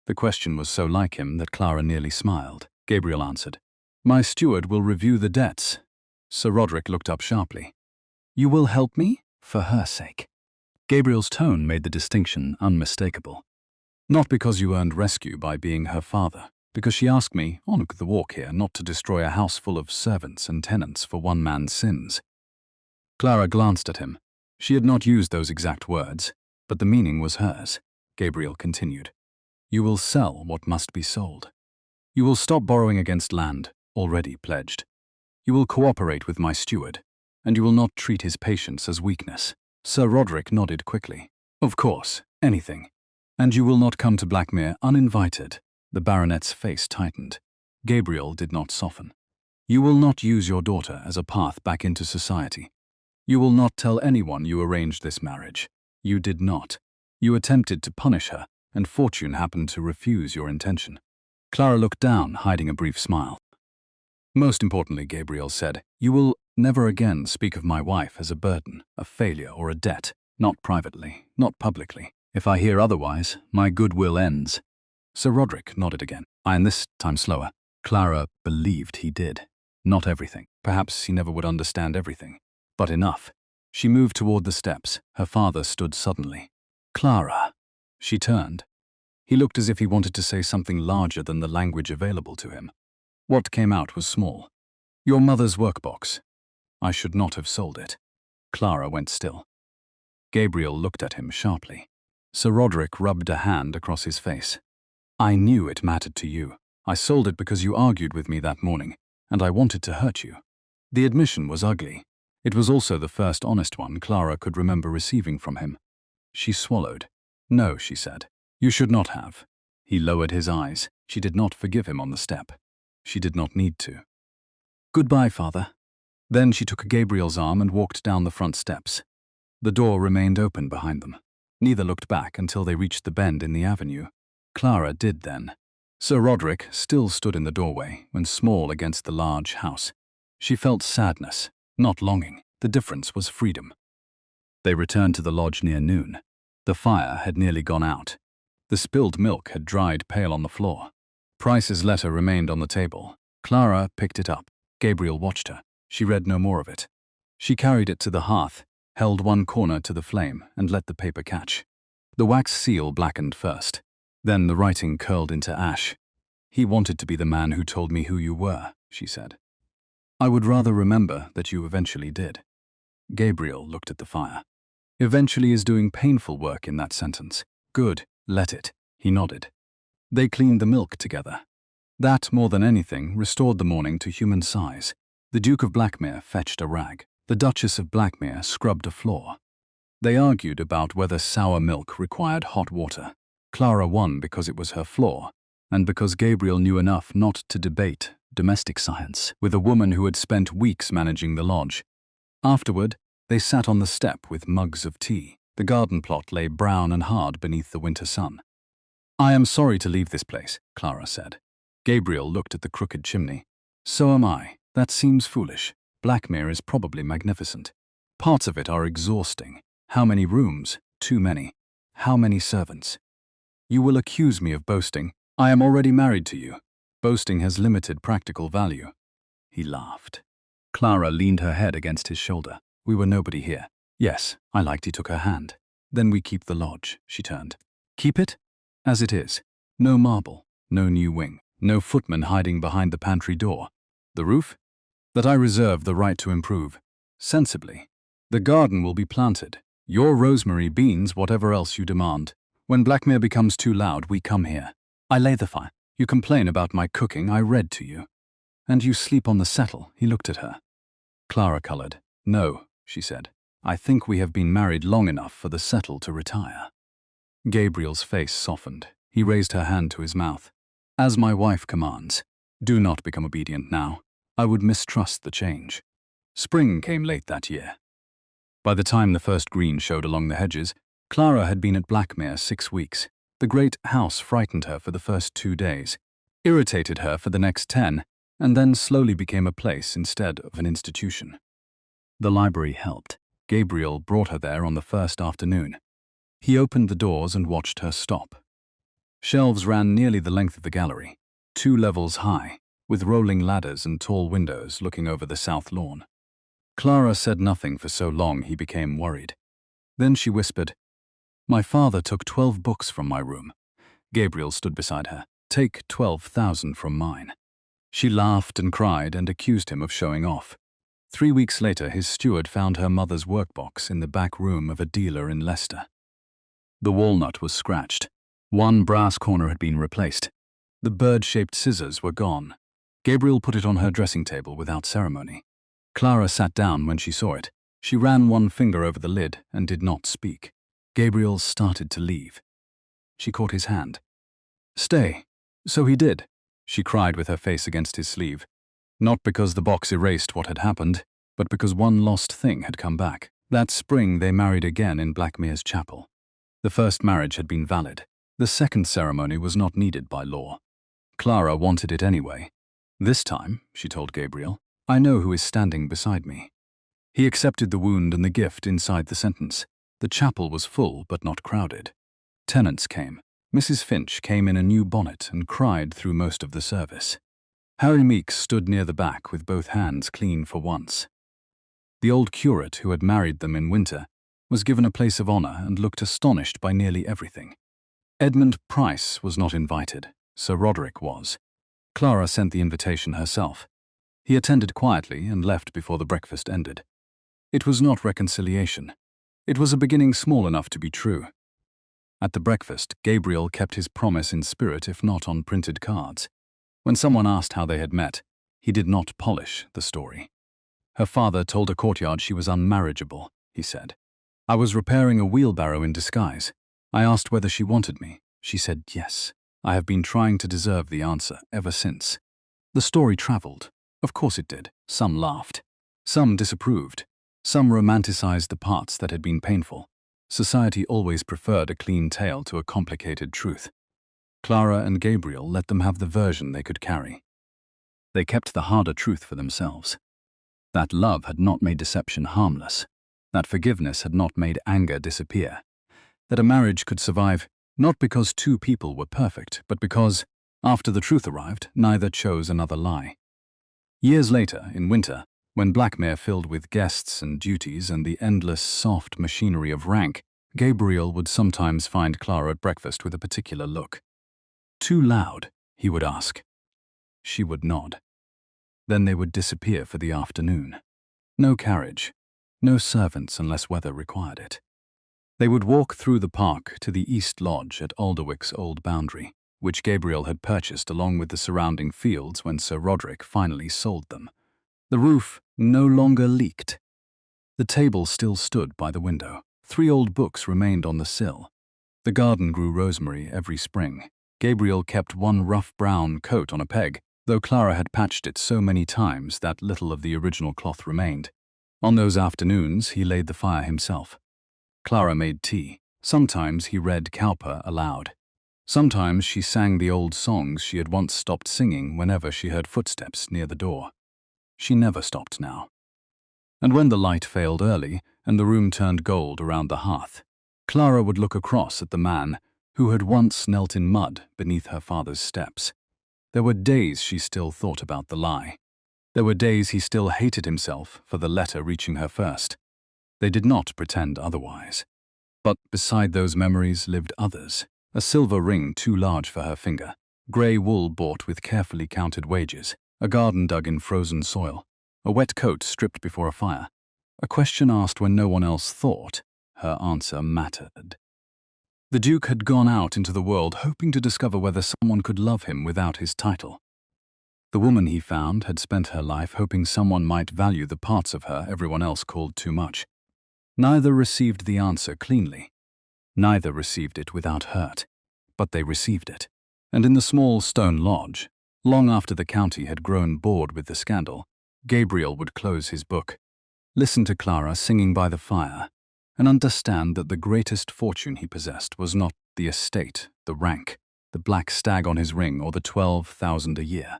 The question was so like him that Clara nearly smiled. Gabriel answered, My steward will review the debts. Sir Roderick looked up sharply. You will help me? For her sake. Gabriel's tone made the distinction unmistakable. Not because you earned rescue by being her father, because she asked me, on the walk here, not to destroy a house full of servants and tenants for one man's sins. Clara glanced at him. She had not used those exact words, but the meaning was hers. Gabriel continued. You will sell what must be sold. You will stop borrowing against land, already pledged. You will cooperate with my steward, and you will not treat his patience as weakness. Sir Roderick nodded quickly. Of course, anything. And you will not come to Blackmir uninvited. The baronet's face tightened. Gabriel did not soften. You will not use your daughter as a path back into society. You will not tell anyone you arranged this marriage. You did not. You attempted to punish her, and fortune happened to refuse your intention. Clara looked down, hiding a brief smile. Most importantly, Gabriel said, you will never again speak of my wife as a burden, a failure, or a debt. Not privately, not publicly. If I hear otherwise, my goodwill ends. Sir Roderick nodded again, and this time slower. Clara believed he did. Not everything. Perhaps he never would understand everything. But enough. She moved toward the steps. Her father stood suddenly. Clara. She turned. He looked as if he wanted to say something larger than the language available to him. What came out was small. Your mother's workbox. I should not have sold it. Clara went still. Gabriel looked at him sharply. Sir Roderick rubbed a hand across his face. I knew it mattered to you. I sold it because you argued with me that morning, and I wanted to hurt you. The admission was ugly. It was also the first honest one Clara could remember receiving from him. She swallowed. No, she said. You should not have. He lowered his eyes. She did not forgive him on the step. She did not need to. Goodbye, father. Then she took Gabriel's arm and walked down the front steps. The door remained open behind them. Neither looked back until they reached the bend in the avenue. Clara did then. Sir Roderick still stood in the doorway, when small against the large house. She felt sadness, not longing. The difference was freedom. They returned to the lodge near noon. The fire had nearly gone out. The spilled milk had dried pale on the floor. Price's letter remained on the table. Clara picked it up. Gabriel watched her. She read no more of it. She carried it to the hearth, held one corner to the flame, and let the paper catch. The wax seal blackened first. Then the writing curled into ash. He wanted to be the man who told me who you were, she said. I would rather remember that you eventually did. Gabriel looked at the fire. Eventually is doing painful work in that sentence. Good, let it. He nodded. They cleaned the milk together. That, more than anything, restored the morning to human size. The Duke of Blackmir fetched a rag. The Duchess of Blackmir scrubbed a floor. They argued about whether sour milk required hot water. Clara won because it was her floor, and because Gabriel knew enough not to debate domestic science with a woman who had spent weeks managing the lodge. Afterward, they sat on the step with mugs of tea. The garden plot lay brown and hard beneath the winter sun. I am sorry to leave this place, Clara said. Gabriel looked at the crooked chimney. So am I. That seems foolish. Blackmir is probably magnificent. Parts of it are exhausting. How many rooms? Too many. How many servants? You will accuse me of boasting. I am already married to you. Boasting has limited practical value. He laughed. Clara leaned her head against his shoulder. We were nobody here. Yes, I liked he took her hand. Then we keep the lodge, she turned. Keep it? As it is. No marble, no new wing, no footman hiding behind the pantry door. The roof? That I reserve the right to improve. Sensibly. The garden will be planted. Your rosemary, beans, whatever else you demand. When Blackmir becomes too loud, we come here. I lay the fire. You complain about my cooking, I read to you. And you sleep on the settle, he looked at her. Clara colored. No, she said. I think we have been married long enough for the settle to retire. Gabriel's face softened. He raised her hand to his mouth. As my wife commands. Do not become obedient now. I would mistrust the change. Spring came late that year. By the time the first green showed along the hedges, Clara had been at Blackmir 6 weeks. The great house frightened her for the first 2 days, irritated her for the next 10, and then slowly became a place instead of an institution. The library helped. Gabriel brought her there on the first afternoon. He opened the doors and watched her stop. Shelves ran nearly the length of the gallery, 2 levels high, with rolling ladders and tall windows looking over the south lawn. Clara said nothing for so long he became worried. Then she whispered, "My father took 12 books from my room." Gabriel stood beside her. "Take 12,000 from mine." She laughed and cried and accused him of showing off. 3 weeks later, his steward found her mother's workbox in the back room of a dealer in Leicester. The walnut was scratched. One brass corner had been replaced. The bird-shaped scissors were gone. Gabriel put it on her dressing table without ceremony. Clara sat down when she saw it. She ran one finger over the lid and did not speak. Gabriel started to leave. She caught his hand. "Stay." "So he did," she cried with her face against his sleeve. Not because the box erased what had happened, but because one lost thing had come back. That spring they married again in Blackmir's chapel. The first marriage had been valid. The second ceremony was not needed by law. Clara wanted it anyway. "This time," she told Gabriel, "I know who is standing beside me." He accepted the wound and the gift inside the sentence. The chapel was full but not crowded. Tenants came. Mrs. Finch came in a new bonnet and cried through most of the service. Harry Meeks stood near the back with both hands clean for once. The old curate who had married them in winter was given a place of honor and looked astonished by nearly everything. Edmund Price was not invited. Sir Roderick was. Clara sent the invitation herself. He attended quietly and left before the breakfast ended. It was not reconciliation. It was a beginning small enough to be true. At the breakfast, Gabriel kept his promise in spirit if not on printed cards. When someone asked how they had met, he did not polish the story. Her father told a courtyard she was unmarriageable, he said. "I was repairing a wheelbarrow in disguise. I asked whether she wanted me. She said yes. I have been trying to deserve the answer ever since." The story traveled. Of course it did. Some laughed. Some disapproved. Some romanticized the parts that had been painful. Society always preferred a clean tale to a complicated truth. Clara and Gabriel let them have the version they could carry. They kept the harder truth for themselves. That love had not made deception harmless. That forgiveness had not made anger disappear. That a marriage could survive not because two people were perfect, but because, after the truth arrived, neither chose another lie. Years later, in winter, when Blackmir filled with guests and duties and the endless, soft machinery of rank, Gabriel would sometimes find Clara at breakfast with a particular look. "Too loud?" he would ask. She would nod. Then they would disappear for the afternoon. No carriage, no servants unless weather required it. They would walk through the park to the East Lodge at Alderwick's old boundary, which Gabriel had purchased along with the surrounding fields when Sir Roderick finally sold them. The roof no longer leaked. The table still stood by the window. 3 old books remained on the sill. The garden grew rosemary every spring. Gabriel kept one rough brown coat on a peg, though Clara had patched it so many times that little of the original cloth remained. On those afternoons, he laid the fire himself. Clara made tea. Sometimes he read Cowper aloud. Sometimes she sang the old songs she had once stopped singing whenever she heard footsteps near the door. She never stopped now. And when the light failed early and the room turned gold around the hearth, Clara would look across at the man who had once knelt in mud beneath her father's steps. There were days she still thought about the lie. There were days he still hated himself for the letter reaching her first. They did not pretend otherwise. But beside those memories lived others. A silver ring too large for her finger, grey wool bought with carefully counted wages, a garden dug in frozen soil, a wet coat stripped before a fire, a question asked when no one else thought. Her answer mattered. The Duke had gone out into the world hoping to discover whether someone could love him without his title. The woman he found had spent her life hoping someone might value the parts of her everyone else called too much. Neither received the answer cleanly. Neither received it without hurt. But they received it. And in the small stone lodge, long after the county had grown bored with the scandal, Gabriel would close his book, listen to Clara singing by the fire, and understand that the greatest fortune he possessed was not the estate, the rank, the black stag on his ring, or the 12,000 a year.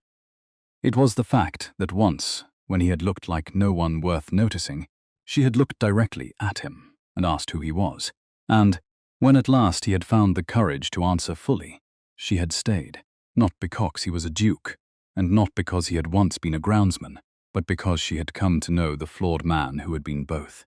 It was the fact that once, when he had looked like no one worth noticing, she had looked directly at him and asked who he was, and, when at last he had found the courage to answer fully, she had stayed, not because he was a duke, and not because he had once been a groundsman, but because she had come to know the flawed man who had been both.